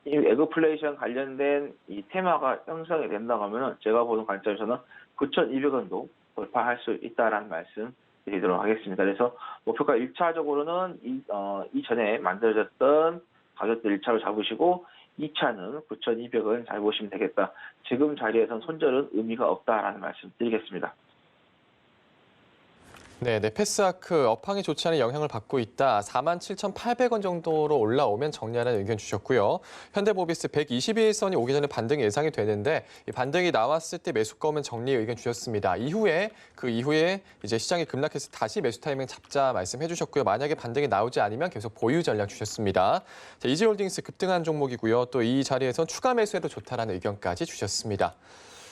이 에그플레이션 관련된 이 테마가 형성이 된다고 하면은 제가 보는 관점에서는 9,200원도 돌파할 수 있다라는 말씀 드리도록 하겠습니다. 그래서 목표가 1차적으로는 이전에 만들어졌던 가격들 1차로 잡으시고 2차는 9,200원 잘 보시면 되겠다. 지금 자리에선 손절은 의미가 없다라는 말씀 드리겠습니다. 네, 패스아크 업황이 좋지 않은 영향을 받고 있다. 47,800원 정도로 올라오면 정리하라는 의견 주셨고요. 현대모비스 121선이 오기 전에 반등이 예상이 되는데 이 반등이 나왔을 때 매수가 오면 정리 의견 주셨습니다. 그 이후에 이제 시장이 급락해서 다시 매수 타이밍 잡자 말씀해 주셨고요. 만약에 반등이 나오지 않으면 계속 보유 전략 주셨습니다. 자, 이지홀딩스 급등한 종목이고요. 또 이 자리에선 추가 매수해도 좋다라는 의견까지 주셨습니다.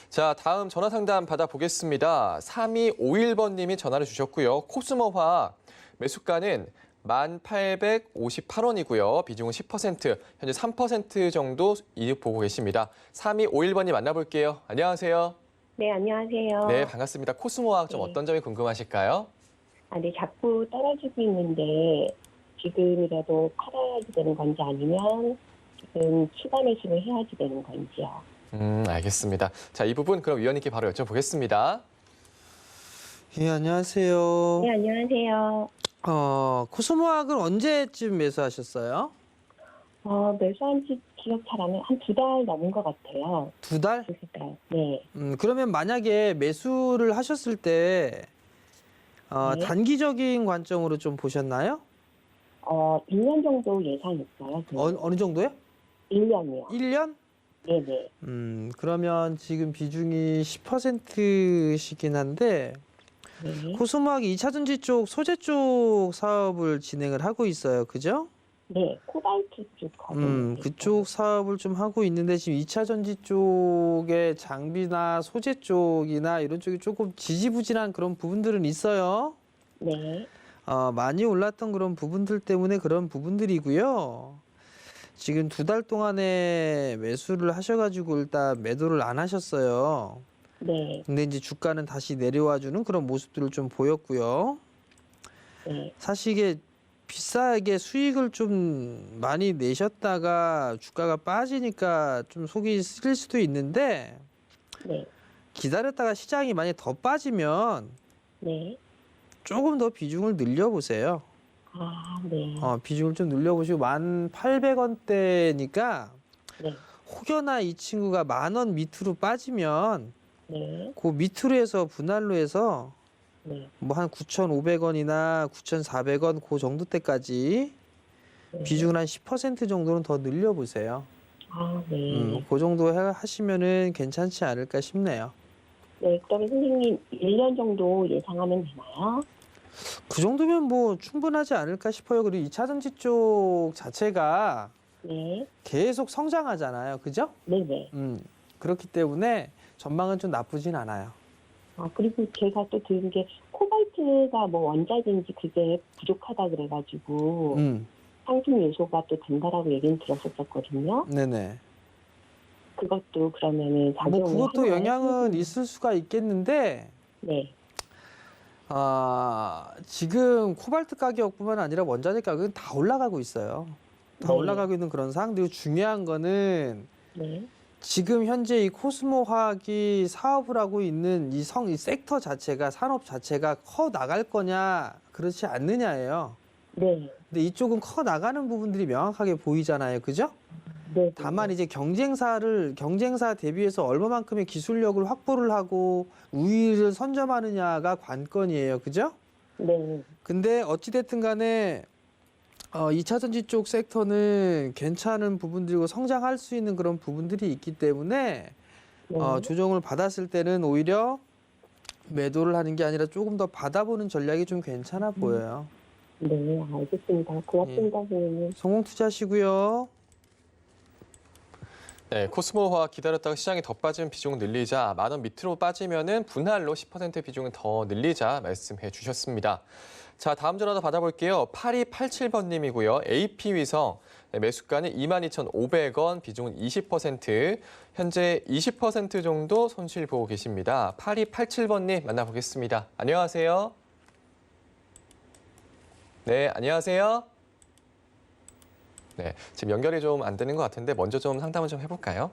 자, 다음 전화 상담 받아보겠습니다. 3251번님이 전화를 주셨고요. 코스모화학 매수가는 1,858원이고요. 비중은 10%, 현재 3% 정도 이득 보고 계십니다. 3251번님 만나볼게요. 안녕하세요. 네, 안녕하세요. 네, 반갑습니다. 코스모화학 좀 네. 어떤 점이 궁금하실까요? 네, 자꾸 떨어지고 있는데 지금이라도 팔아야지 되는 건지 아니면 지금 추가 매수를 해야지 되는 건지요. 알겠습니다. 자, 이 부분 그럼 위원님께 바로 여쭤보겠습니다. 예, 안녕하세요. 네, 안녕하세요. 코스모학은 언제쯤 매수하셨어요? 매수한 지 기억 잘 안 나요. 한 2달 넘은 것 같아요. 2달? 그러니까요. 네. 그러면 만약에 매수를 하셨을 때 네. 단기적인 관점으로 좀 보셨나요? 1년 정도 예상했어요. 어느 정도요? 1년이요. 1년? 네네. 그러면 지금 비중이 10%시긴 한데 네. 코스모학이 2차전지 쪽 소재 쪽 사업을 진행을 하고 있어요. 그죠? 네, 코발트 쪽 하고 있어요. 그쪽 사업을 좀 하고 있는데 지금 2차전지 쪽의 장비나 소재 쪽이나 이런 쪽이 조금 지지부진한 그런 부분들은 있어요. 네. 많이 올랐던 그런 부분들 때문에 그런 부분들이고요. 지금 2달 동안에 매수를 하셔가지고 일단 매도를 안 하셨어요. 네. 근데 이제 주가는 다시 내려와주는 그런 모습들을 좀 보였고요. 네. 사실 이게 비싸게 수익을 좀 많이 내셨다가 주가가 빠지니까 좀 속이 쓰릴 수도 있는데 네. 기다렸다가 시장이 만약 더 빠지면 네. 조금 더 비중을 늘려보세요. 네. 비중을 좀 늘려보시고 1,800원대니까 네. 혹여나 이 친구가 10,000원 밑으로 빠지면 네. 그 밑으로 해서 분할로 해서 네. 뭐 한 9,500원이나 9,400원 그 정도 때까지 네. 비중을 한 10% 정도는 더 늘려보세요. 네. 그 정도 하시면은 괜찮지 않을까 싶네요. 네, 그러면 선생님 1년 정도 예상하면 되나요? 그 정도면 뭐 충분하지 않을까 싶어요. 그리고 2차전지 쪽 자체가 네. 계속 성장하잖아요. 그죠? 네네. 그렇기 때문에 전망은 좀 나쁘진 않아요. 그리고 제가 또 들은 게 코발트가 뭐 원자재인지 그게 부족하다 그래가지고 상승 요소가 또 된다라고 얘기는 들었었거든요. 네네. 그것도 그러면은 작용을 뭐 그것도 하나요? 영향은 있을 수가 있겠는데 네. 지금 코발트 가격뿐만 아니라 원자재 가격은 다 올라가고 있어요. 다 네. 올라가고 있는 그런 상황. 그리고 중요한 거는 네. 지금 현재 이 코스모화학이 사업을 하고 있는 이 섹터 자체가 산업 자체가 커 나갈 거냐 그렇지 않느냐예요. 네. 근데 이쪽은 커 나가는 부분들이 명확하게 보이잖아요. 그죠? 네. 다만 이제 경쟁사 대비해서 얼마만큼의 기술력을 확보를 하고 우위를 선점하느냐가 관건이에요. 그죠? 네. 근데 어찌됐든 간에 2차 전지 쪽 섹터는 괜찮은 부분들이고 성장할 수 있는 그런 부분들이 있기 때문에 네. 조정을 받았을 때는 오히려 매도를 하는 게 아니라 조금 더 받아보는 전략이 좀 괜찮아 보여요. 네, 알겠습니다. 고맙습니다, 선생님. 성공 투자하시고요. 네, 코스모화 기다렸다가 시장이 더 빠진 비중 늘리자 10,000원 밑으로 빠지면은 분할로 10% 비중을 더 늘리자 말씀해 주셨습니다. 자, 다음 전화도 받아볼게요. 8287번님이고요. AP위성 매수가는 22,500원, 비중은 20%, 현재 20% 정도 손실 보고 계십니다. 8287번님 만나보겠습니다. 안녕하세요. 네, 안녕하세요. 네, 지금 연결이 좀 안 되는 것 같은데 먼저 좀 상담을 좀 해볼까요?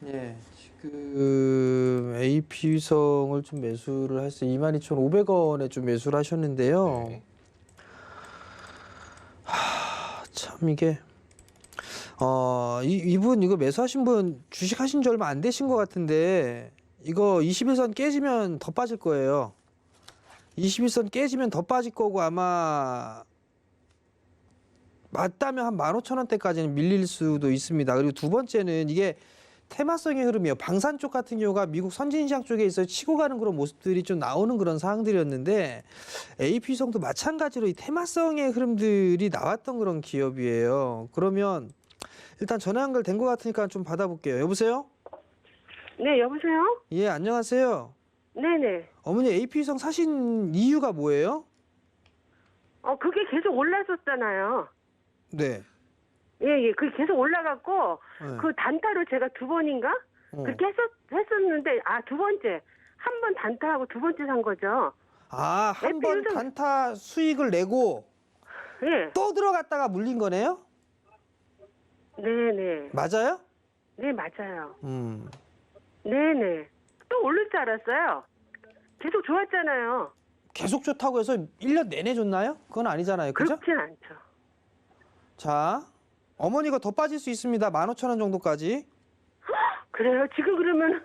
예, 지금 AP위성을 좀 매수를 했어요. 22,500원에 좀 매수를 하셨는데요. 네. 참 이게 이분 이거 매수하신 분 주식하신 지 얼마 안 되신 것 같은데 이거 21선 깨지면 더 빠질 거예요. 21선 깨지면 더 빠질 거고 아마 맞다면 한 15,000원대까지는 밀릴 수도 있습니다. 그리고 두 번째는 이게 테마성의 흐름이에요. 방산 쪽 같은 경우가 미국 선진시장 쪽에 있어 치고 가는 그런 모습들이 좀 나오는 그런 상황들이었는데 AP위성도 마찬가지로 이 테마성의 흐름들이 나왔던 그런 기업이에요. 그러면 일단 전화 연결된 것 같으니까 좀 받아볼게요. 여보세요? 네, 여보세요? 예, 안녕하세요. 네네. 어머니 AP위성 사신 이유가 뭐예요? 그게 계속 올랐었잖아요. 네. 예, 그게 계속 올라갔고, 네. 그 단타로 제가 두 번인가? 그렇게 했었는데, 두 번째. 한 번 단타하고 두 번째 산 거죠. 한 번 AP위성 단타 수익을 내고 예. 또 들어갔다가 물린 거네요? 네네. 맞아요? 네, 맞아요. 음. 네네. 또 오를 줄 알았어요. 계속 좋았잖아요. 계속 좋다고 해서 1년 내내 좋나요? 그건 아니잖아요. 그죠? 그렇진 않죠. 자, 어머니가 더 빠질 수 있습니다. 15,000원 정도까지. 그래요? 지금 그러면,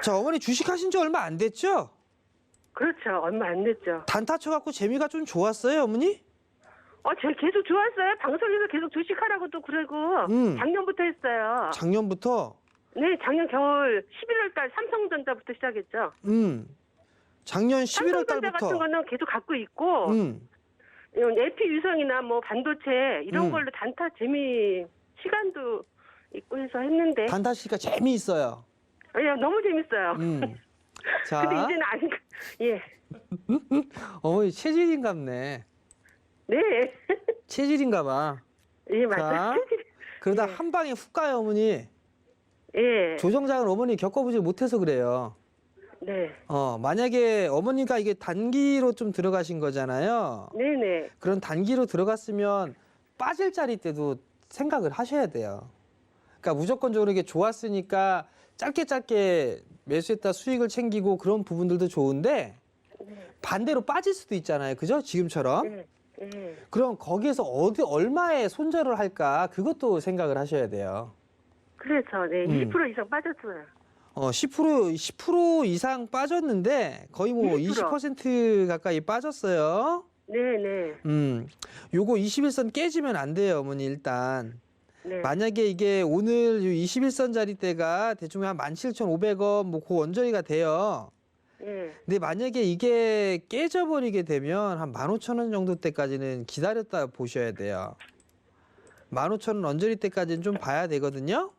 자, 어머니 주식하신 지 얼마 안 됐죠? 그렇죠. 얼마 안 됐죠. 단타 쳐갖고 재미가 좀 좋았어요, 어머니? 제가 계속 좋았어요. 방송에서 계속 주식하라고 또 그러고, 작년부터 했어요. 작년부터? 네, 작년 겨울 11월 달 삼성전자부터 시작했죠. 작년 11월 삼성전자 같은 달부터. 거는 계속 갖고 있고, AP위성이나 뭐 반도체 이런 걸로 단타 재미 시간도 있고 해서 했는데, 단타 치니까 재미있어요. 너무 재밌어요. 자, 근데 이제는 아니, 예. 어머니 체질인갑네. 네. 체질인가 봐. 예, 맞아요. 자, 그러다 예. 한 방에 훅 가요, 어머니. 예. 조정장을 어머니 겪어보지 못해서 그래요. 네. 만약에 어머니가 이게 단기로 좀 들어가신 거잖아요. 네네. 그런 단기로 들어갔으면 빠질 자리 때도 생각을 하셔야 돼요. 그러니까 무조건적으로 이게 좋았으니까 짧게 매수했다 수익을 챙기고 그런 부분들도 좋은데 반대로 빠질 수도 있잖아요. 그죠? 지금처럼. 네. 네. 그럼 거기에서 얼마에 손절을 할까? 그것도 생각을 하셔야 돼요. 그래서 네, 20% 이상 빠졌어요. 10% 이상 빠졌는데 거의 뭐 20% 가까이 빠졌어요. 네네. 요거 21선 깨지면 안 돼요, 어머니 일단. 네. 만약에 이게 오늘 21선 자리대가 대충 한 17,500원 뭐 그 언저리가 돼요. 네. 근데 만약에 이게 깨져버리게 되면 한 15,000원 정도 때까지는 기다렸다 보셔야 돼요. 15,000원 언저리 때까지는 좀 봐야 되거든요.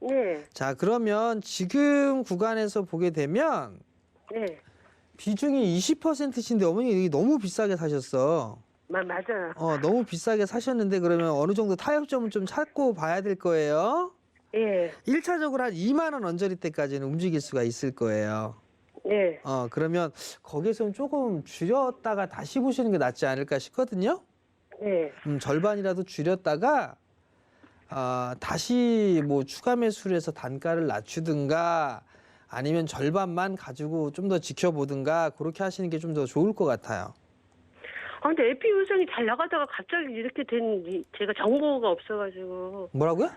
네. 자, 그러면 지금 구간에서 보게 되면 네. 비중이 20%신데 어머니 이게 너무 비싸게 사셨어. 맞아요. 너무 비싸게 사셨는데 그러면 어느 정도 타협점을 좀 찾고 봐야 될 거예요. 예. 1차적으로 한 2만 원 언저리 때까지는 움직일 수가 있을 거예요. 네. 그러면 거기서 조금 줄였다가 다시 보시는 게 낫지 않을까 싶거든요. 네. 절반이라도 줄였다가 다시 뭐 추가 매수를 해서 단가를 낮추든가 아니면 절반만 가지고 좀 더 지켜보든가 그렇게 하시는 게 좀 더 좋을 것 같아요. 근데 AP위성이 잘 나가다가 갑자기 이렇게 된 제가 정보가 없어가지고. 뭐라고요?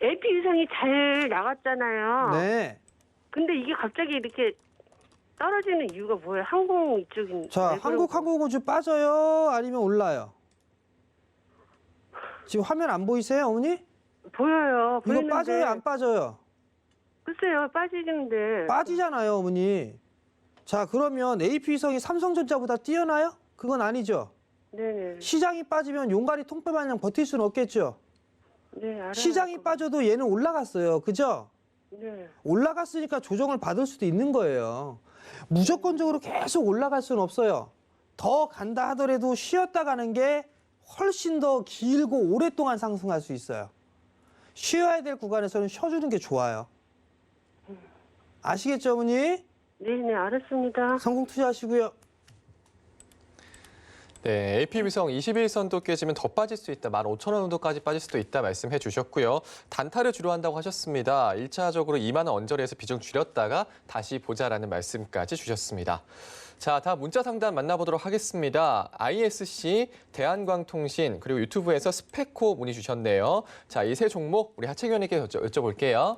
AP위성이 잘 나갔잖아요. 네. 근데 이게 갑자기 이렇게 떨어지는 이유가 뭐예요? 항공 이쪽인. 자, 한국우주 빠져요? 아니면 올라요? 지금 화면 안 보이세요, 어머니? 보여요. 이거 보이는데. 빠져요, 안 빠져요? 글쎄요, 빠지는데. 빠지잖아요, 어머니. 자, 그러면 AP위성이 삼성전자보다 뛰어나요? 그건 아니죠. 네네. 시장이 빠지면 용가리 통뼈 마냥 버틸 수는 없겠죠. 네, 알아요. 시장이 빠져도 얘는 올라갔어요. 그죠? 네. 올라갔으니까 조정을 받을 수도 있는 거예요. 무조건적으로 계속 올라갈 수는 없어요. 더 간다 하더라도 쉬었다 가는 게 훨씬 더 길고 오랫동안 상승할 수 있어요. 쉬어야 될 구간에서는 쉬어주는 게 좋아요. 아시겠죠, 어머니? 네네, 알았습니다. 성공 투자하시고요. 네, AP위성 21선도 깨지면 더 빠질 수 있다. 15,000원 정도까지 빠질 수도 있다 말씀해 주셨고요. 단타를 주로 한다고 하셨습니다. 1차적으로 2만 원 언저리에서 비중 줄였다가 다시 보자라는 말씀까지 주셨습니다. 자, 다음 문자 상담 만나보도록 하겠습니다. ISC, 대한광통신, 그리고 유튜브에서 스페코 문의 주셨네요. 자, 이 세 종목 우리 하채경님께 여쭤볼게요.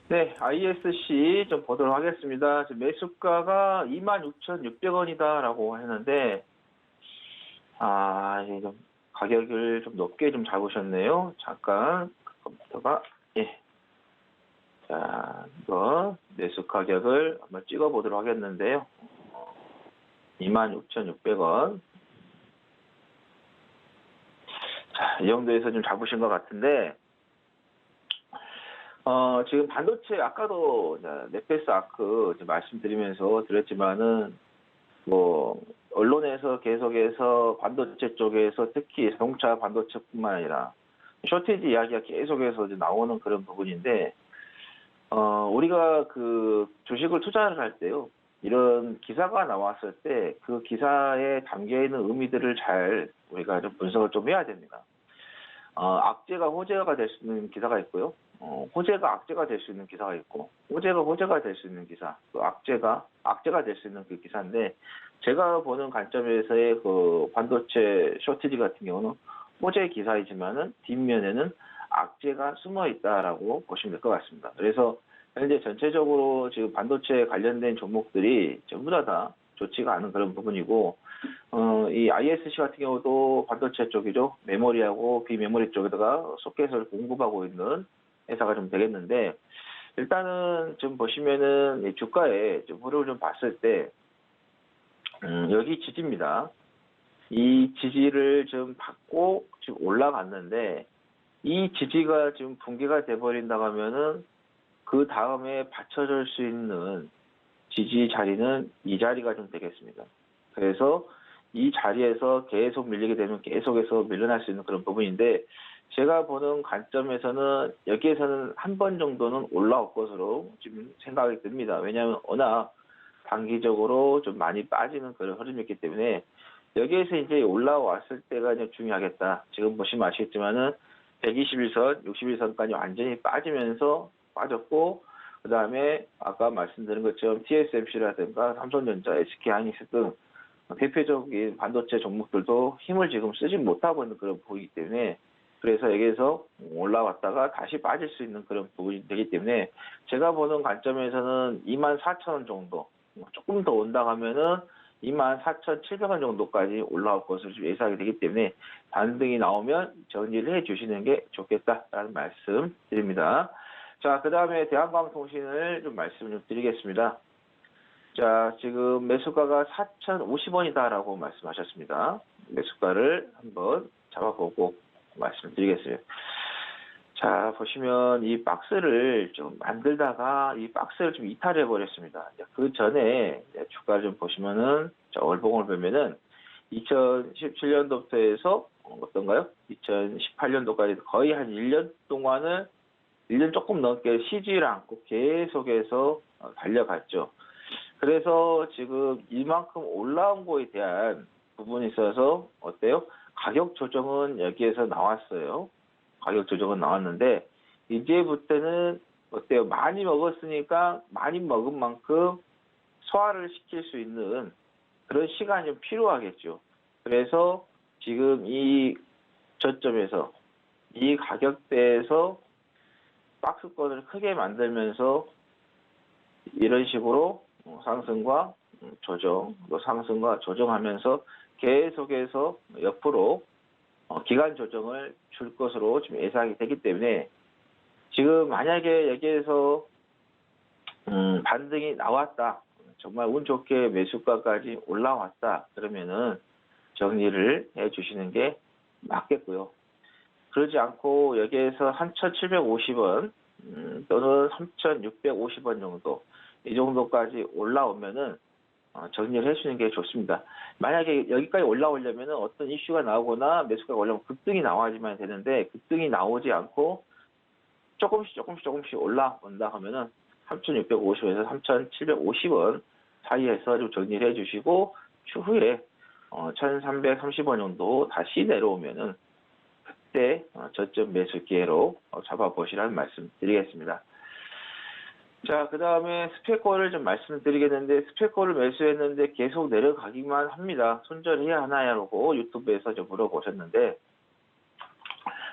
네, ISC 좀 보도록 하겠습니다. 지금 매수가가 26,600원이다라고 했는데, 이게 좀 가격을 좀 높게 좀 잡으셨네요. 잠깐, 컴퓨터가, 예. 자, 이거 매수 가격을 한번 찍어보도록 하겠는데요. 26,600원. 자, 이 정도에서 좀 잡으신 것 같은데, 지금 반도체, 아까도 넷패스 아크 말씀드리면서 드렸지만은, 언론에서 계속해서 반도체 쪽에서 특히 자동차 반도체뿐만 아니라, 쇼티지 이야기가 계속해서 이제 나오는 그런 부분인데, 우리가 그 주식을 투자를 할 때요, 이런 기사가 나왔을 때 그 기사에 담겨 있는 의미들을 잘 우리가 좀 분석을 좀 해야 됩니다. 악재가 호재가 될 수 있는 기사가 있고요. 호재가 악재가 될 수 있는 기사가 있고, 호재가 호재가 될 수 있는 기사, 또 악재가 될 수 있는 그 기사인데, 제가 보는 관점에서의 그 반도체 쇼티지 같은 경우는 호재 기사이지만은 뒷면에는 악재가 숨어 있다라고 보시면 될 것 같습니다. 그래서 현재 전체적으로 지금 반도체 관련된 종목들이 전부 다 좋지가 않은 그런 부분이고, 이 ISC 같은 경우도 반도체 쪽이죠. 메모리하고 비메모리 쪽에다가 소켓을 공급하고 있는 회사가 좀 되겠는데, 일단은 좀 보시면은 이 주가의 좀 흐름을 좀 봤을 때, 여기 지지입니다. 이 지지를 좀 받고 지금 올라갔는데, 이 지지가 지금 붕괴가 돼버린다고 하면은 그 다음에 받쳐줄 수 있는 지지 자리는 이 자리가 좀 되겠습니다. 그래서 이 자리에서 계속 밀리게 되면 계속해서 밀려날 수 있는 그런 부분인데, 제가 보는 관점에서는 여기에서는 한 번 정도는 올라올 것으로 지금 생각이 듭니다. 왜냐하면 워낙 단기적으로 좀 많이 빠지는 그런 흐름이었기 때문에 여기에서 이제 올라왔을 때가 이제 중요하겠다. 지금 보시면 아시겠지만은 121선, 61선까지 완전히 빠졌고, 그 다음에 아까 말씀드린 것처럼 TSMC라든가 삼성전자, SK하이닉스 등 대표적인 반도체 종목들도 힘을 지금 쓰지 못하고 있는 그런 부분이기 때문에, 그래서 여기에서 올라왔다가 다시 빠질 수 있는 그런 부분이 되기 때문에, 제가 보는 관점에서는 24,000원 정도, 조금 더 온다 하면은 24,700원 정도까지 올라올 것으로 예상이 되기 때문에 반등이 나오면 정리를 해 주시는 게 좋겠다라는 말씀 드립니다. 자, 그 다음에 대한광통신을 좀 말씀을 좀 드리겠습니다. 자, 지금 매수가가 4,050원이다라고 말씀하셨습니다. 매수가를 한번 잡아보고 말씀드리겠습니다. 자, 보시면 이 박스를 좀 만들다가 이 박스를 좀 이탈해 버렸습니다. 그 전에 주가를 좀 보시면은, 자, 월봉을 보면은 2017년도부터 해서 어떤가요? 2018년도까지 거의 한 1년 동안을 1년 조금 넘게 쉬지를 않고 계속해서 달려갔죠. 그래서 지금 이만큼 올라온 거에 대한 부분이 있어서 어때요? 가격 조정은 여기에서 나왔어요. 가격 조정은 나왔는데, 이제부터는 어때요? 많이 먹었으니까 많이 먹은 만큼 소화를 시킬 수 있는 그런 시간이 좀 필요하겠죠. 그래서 지금 이 저점에서, 이 가격대에서 박스권을 크게 만들면서 이런 식으로 상승과 조정, 또 상승과 조정하면서 계속해서 옆으로 기간 조정을 줄 것으로 지금 예상이 되기 때문에 지금 만약에 여기에서 반등이 나왔다, 정말 운 좋게 매수가까지 올라왔다 그러면은 정리를 해주시는 게 맞겠고요. 그러지 않고 여기에서 3,750원 또는 3,650원 정도 이 정도까지 올라오면은 정리를 해주는 게 좋습니다. 만약에 여기까지 올라오려면은 어떤 이슈가 나오거나 매수가가 올라오면 급등이 나와야지만 되는데 급등이 나오지 않고 조금씩 올라온다 하면은 3,650원에서 3,750원 사이에서 좀 정리를 해주시고 추후에 1,330원 정도 다시 내려오면은 그때 저점 매수 기회로 잡아보시라는 말씀 드리겠습니다. 자, 그 다음에 스펙코를 좀 말씀드리겠는데, 스펙코를 매수했는데 계속 내려가기만 합니다. 손절해야 하나요라고 유튜브에서 좀 물어보셨는데,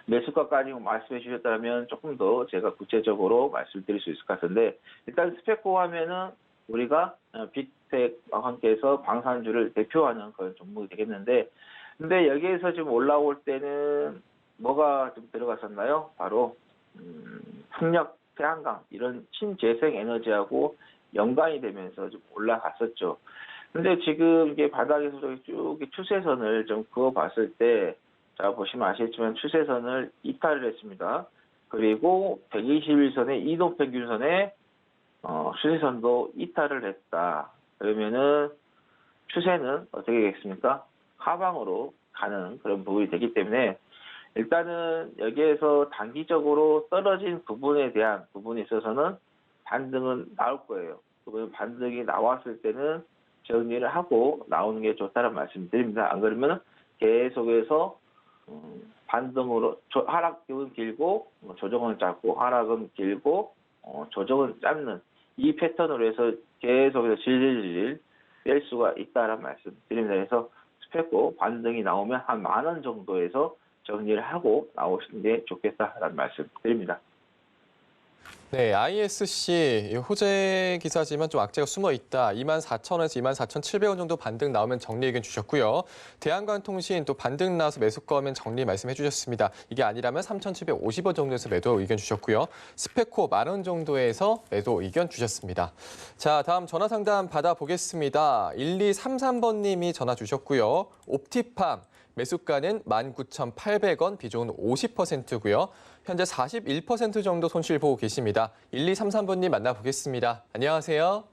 매수가까지 말씀해 주셨다면 조금 더 제가 구체적으로 말씀드릴 수 있을 것 같은데, 일단 스펙코 하면은 우리가 빅텍과 함께해서 방산주를 대표하는 그런 종목이 되겠는데, 근데 여기에서 지금 올라올 때는 뭐가 좀 들어갔었나요? 바로 풍력, 태양광 이런 신재생 에너지하고 연관이 되면서 좀 올라갔었죠. 근데 지금 이게 바닥에서 쭉 추세선을 좀 그어봤을 때, 자 보시면 아시겠지만 추세선을 이탈을 했습니다. 그리고 121선의 이동평균선에 추세선도 이탈을 했다. 그러면은 추세는 어떻게 되겠습니까? 하방으로 가는 그런 부분이 되기 때문에 일단은 여기에서 단기적으로 떨어진 부분에 대한 부분에 있어서는 반등은 나올 거예요. 그러면 반등이 나왔을 때는 정리를 하고 나오는 게 좋다는 말씀 드립니다. 안 그러면 계속해서 반등으로 하락은 길고 조정은 짧고 하락은 길고 조정은 짧는 이 패턴으로 해서 계속해서 질질 뺄 수가 있다는 말씀 드립니다. 그래서 스펙고 반등이 나오면 한 10,000원 정도에서 정리를 하고 나오시는 게 좋겠다라는 말씀 드립니다. 네, ISC 호재 기사지만 좀 악재가 숨어 있다. 24,000원에서 24,700원 정도 반등 나오면 정리 의견 주셨고요. 대한관통신 또 반등 나와서 매수가 오면 정리 말씀해 주셨습니다. 이게 아니라면 3,750원 정도에서 매도 의견 주셨고요. 스펙코 10,000원 정도에서 매도 의견 주셨습니다. 자, 다음 전화 상담 받아보겠습니다. 1233번님이 전화 주셨고요. 옵티팜. 매수가는 19,800원, 비중은 50%고요. 현재 41% 정도 손실 보고 계십니다. 1233번님 만나보겠습니다. 안녕하세요.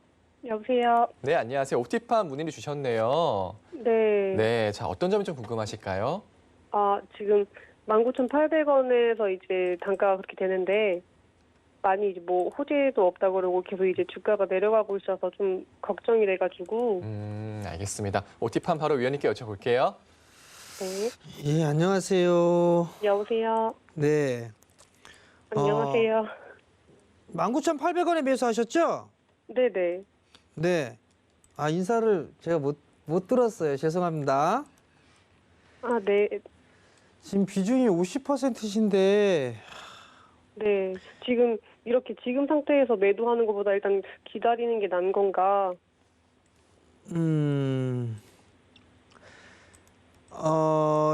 여보세요. 네, 안녕하세요. 옵티팜 문의를 주셨네요. 네. 네, 자 어떤 점이 좀 궁금하실까요? 지금 19,800원에서 이제 단가가 그렇게 되는데 많이 이제 뭐 호재도 없다고 그러고 계속 이제 주가가 내려가고 있어서 좀 걱정이 돼가지고. 알겠습니다. 옵티팜 바로 위원님께 여쭤볼게요. 네. 예, 안녕하세요. 여보세요. 네. 안녕하세요. 19,800원에 매수하셨죠? 네네. 네. 인사를 제가 못 들었어요. 죄송합니다. 네. 지금 비중이 50%신데 네. 지금 이렇게 지금 상태에서 매도하는 것보다 일단 기다리는 게 나은 건가?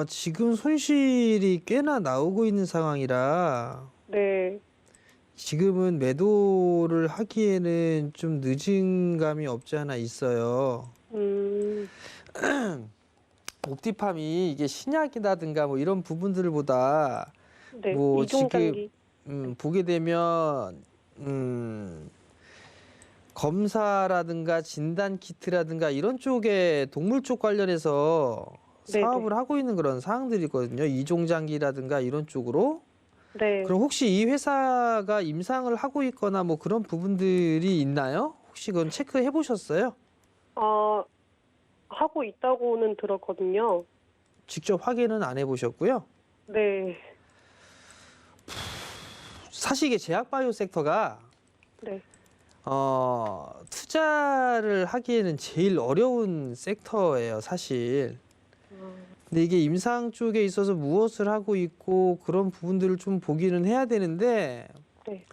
지금 손실이 꽤나 나오고 있는 상황이라 네. 지금은 매도를 하기에는 좀 늦은 감이 없지 않아 있어요. 옵티팜이 이게 신약이라든가 뭐 이런 부분들보다 네. 뭐 이종장기. 지금 보게 되면 검사라든가 진단 키트라든가 이런 쪽에 동물 쪽 관련해서 네네. 사업을 하고 있는 그런 사항들이거든요. 이종장기라든가 이런 쪽으로. 네. 그럼 혹시 이 회사가 임상을 하고 있거나 뭐 그런 부분들이 있나요? 혹시 그건 체크해 보셨어요? 하고 있다고는 들었거든요. 직접 확인은 안 해보셨고요. 네. 사실 이게 제약바이오 섹터가 네. 투자를 하기에는 제일 어려운 섹터예요, 사실. 근데 이게 임상 쪽에 있어서 무엇을 하고 있고 그런 부분들을 좀 보기는 해야 되는데 네.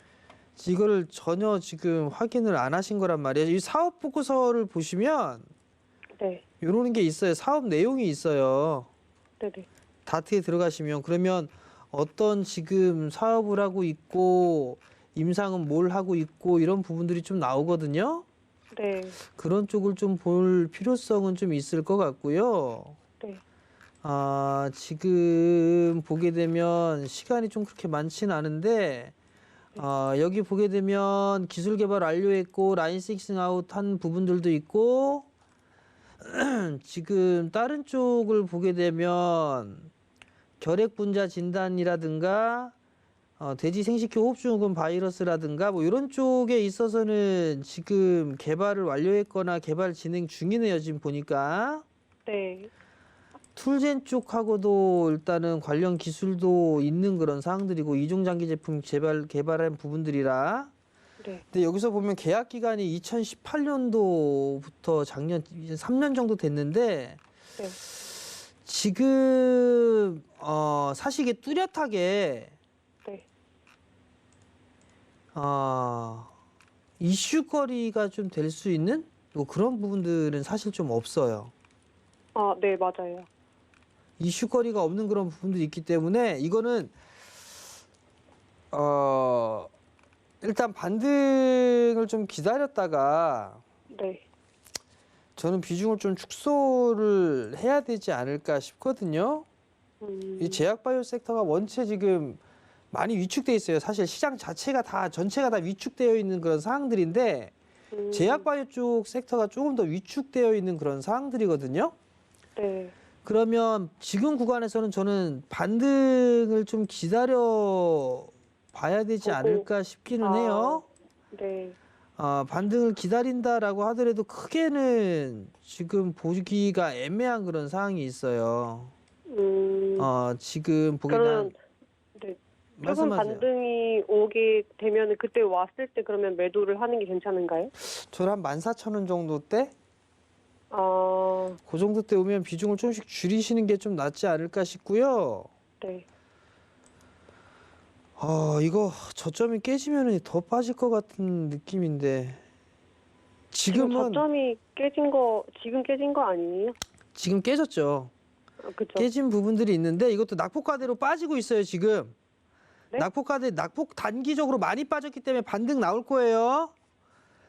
이거를 전혀 지금 확인을 안 하신 거란 말이에요. 이 사업 보고서를 보시면 네. 이런 게 있어요. 사업 내용이 있어요. 네네. 다트에 들어가시면 그러면 어떤 지금 사업을 하고 있고 임상은 뭘 하고 있고 이런 부분들이 좀 나오거든요. 네. 그런 쪽을 좀 볼 필요성은 좀 있을 것 같고요. 네. 지금 보게 되면 시간이 좀 그렇게 많지는 않은데 여기 보게 되면 기술 개발 완료했고 라인 식싱 아웃 한 부분들도 있고 지금 다른 쪽을 보게 되면 결핵 분자 진단이라든가 돼지 생식기 호흡증후군 바이러스라든가 뭐 이런 쪽에 있어서는 지금 개발을 완료했거나 개발 진행 중이네요. 지금 보니까 네. 툴젠 쪽하고도 일단은 관련 기술도 있는 그런 사항들이고 이종장기 제품 개발한 부분들이라. 네. 근데 여기서 보면 계약 기간이 2018년도부터 작년 이제 3년 정도 됐는데 네. 지금 사실 이게 뚜렷하게 네. 이슈거리가 좀 될 수 있는 뭐 그런 부분들은 사실 좀 없어요. 네, 맞아요. 이슈거리가 없는 그런 부분들이 있기 때문에 이거는 일단 반등을 좀 기다렸다가 네. 저는 비중을 좀 축소를 해야 되지 않을까 싶거든요. 이 제약바이오 섹터가 원체 지금 많이 위축돼 있어요. 사실 시장 자체가 전체가 다 위축되어 있는 그런 상황들인데 제약바이오 쪽 섹터가 조금 더 위축되어 있는 그런 상황들이거든요. 네. 그러면 지금 구간에서는 저는 반등을 좀 기다려 봐야 되지 않을까 싶기는 해요. 네. 반등을 기다린다라고 하더라도 크게는 지금 보기가 애매한 그런 상황이 있어요. 지금 보게 그러면 되면 네. 조금 말씀하세요. 반등이 오게 되면 그때 왔을 때 그러면 매도를 하는 게 괜찮은가요? 저는 한 14,000원 정도 때? 아, 그 정도 때 오면 비중을 조금씩 줄이시는 게 좀 낫지 않을까 싶고요. 네. 이거 저점이 깨지면 더 빠질 것 같은 느낌인데 지금 지금은 저점이 지금 깨진 거 아니에요? 지금 깨졌죠. 그죠? 깨진 부분들이 있는데 이것도 낙폭과대로 빠지고 있어요 지금. 네? 낙폭 단기적으로 많이 빠졌기 때문에 반등 나올 거예요.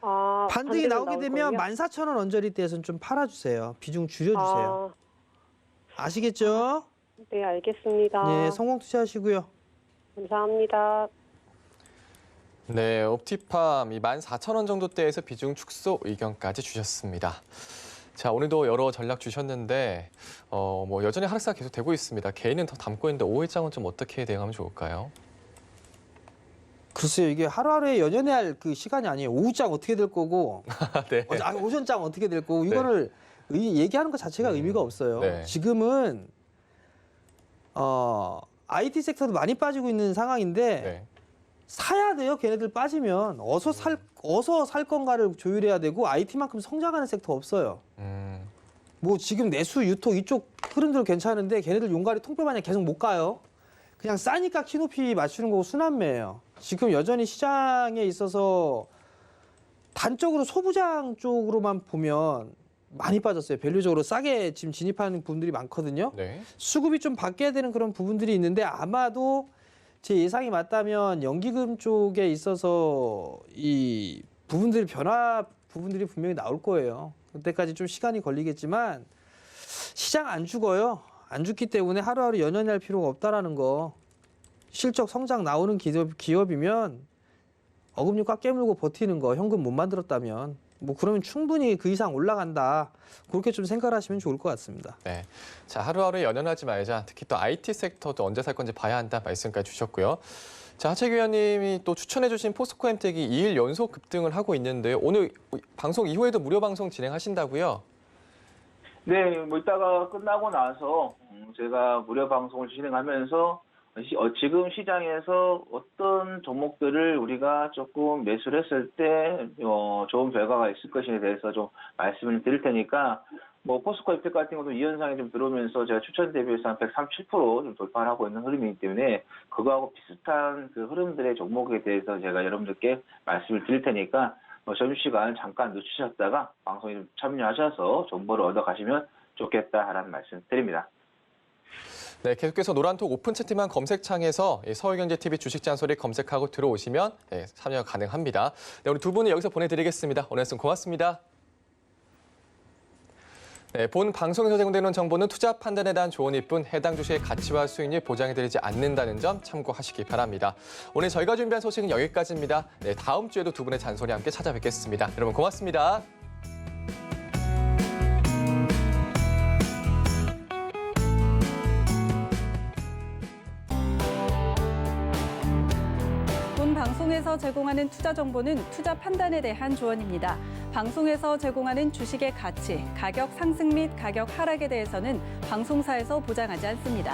반등이 반등은 나오게 나올 되면 거예요? 14,000원 언저리대에서는 좀 팔아주세요. 비중 줄여주세요. 아시겠죠? 네, 알겠습니다. 네, 성공 투자하시고요. 감사합니다. 네, 옵티팜 이 14,000원 정도대에서 비중 축소 의견까지 주셨습니다. 자, 오늘도 여러 전략 주셨는데 뭐 여전히 하락세가 계속 되고 있습니다. 개인은 더 담고 있는데 오해장은 좀 어떻게 대응하면 좋을까요? 글쎄요, 이게 하루하루에 연연해야 할 그 시간이 아니에요. 오후장 어떻게 될 거고, 네. 오전장 어떻게 될 거고, 이거를 얘기하는 것 자체가 의미가 없어요. 네. 지금은 IT 섹터도 많이 빠지고 있는 상황인데 네. 사야 돼요. 걔네들 빠지면 어서 살 건가를 조율해야 되고 IT만큼 성장하는 섹터 없어요. 뭐 지금 내수 유통 이쪽 흐름들 괜찮은데 걔네들 용가리 통뼈 마냥 계속 못 가요. 그냥 싸니까 키높이 맞추는 거고 순환매예요. 지금 여전히 시장에 있어서 단적으로 소부장 쪽으로만 보면 많이 빠졌어요. 밸류적으로 싸게 지금 진입하는 분들이 많거든요. 네. 수급이 좀 바뀌어야 되는 그런 부분들이 있는데 아마도 제 예상이 맞다면 연기금 쪽에 있어서 이 변화 부분들이 분명히 나올 거예요. 그때까지 좀 시간이 걸리겠지만 시장 안 죽어요. 안 죽기 때문에 하루하루 연연할 필요가 없다라는 거. 실적 성장 나오는 기업이면 어금니 꽉 깨물고 버티는 거 현금 못 만들었다면 뭐 그러면 충분히 그 이상 올라간다. 그렇게 좀 생각하시면 좋을 것 같습니다. 네. 자, 하루하루 연연하지 말자. 특히 또 IT 섹터도 언제 살 건지 봐야 한다 말씀까지 주셨고요. 자, 하채기 위원님이 또 추천해주신 포스코엠텍이 2일 연속 급등을 하고 있는데요. 오늘 방송 이후에도 무료 방송 진행하신다고요? 네, 뭐 이따가 끝나고 나서 제가 무료 방송을 진행하면서 지금 시장에서 어떤 종목들을 우리가 조금 매수를 했을 때 좋은 결과가 있을 것에 대해서 좀 말씀을 드릴 테니까 뭐 포스코엠텍 같은 경우도 이 현상이 좀 들어오면서 제가 추천 대비해서 한 137% 좀 돌파를 하고 있는 흐름이기 때문에 그거하고 비슷한 그 흐름들의 종목에 대해서 제가 여러분들께 말씀을 드릴 테니까 점심시간 잠깐 늦추셨다가 방송에 좀 참여하셔서 정보를 얻어가시면 좋겠다라는 말씀 드립니다. 네, 계속해서 노란톡 오픈 채팅방 검색창에서 서울경제TV 주식 잔소리 검색하고 들어오시면 참여 가능합니다. 네, 오늘 두 분은 여기서 보내드리겠습니다. 오늘 말씀 고맙습니다. 네, 본 방송에서 제공되는 정보는 투자 판단에 대한 조언일 뿐 해당 주식의 가치와 수익률이 보장해드리지 않는다는 점 참고하시기 바랍니다. 오늘 저희가 준비한 소식은 여기까지입니다. 네, 다음 주에도 두 분의 잔소리 함께 찾아뵙겠습니다. 여러분 고맙습니다. 본 방송에서 제공하는 투자 정보는 투자 판단에 대한 조언입니다. 방송에서 제공하는 주식의 가치, 가격 상승 및 가격 하락에 대해서는 방송사에서 보장하지 않습니다.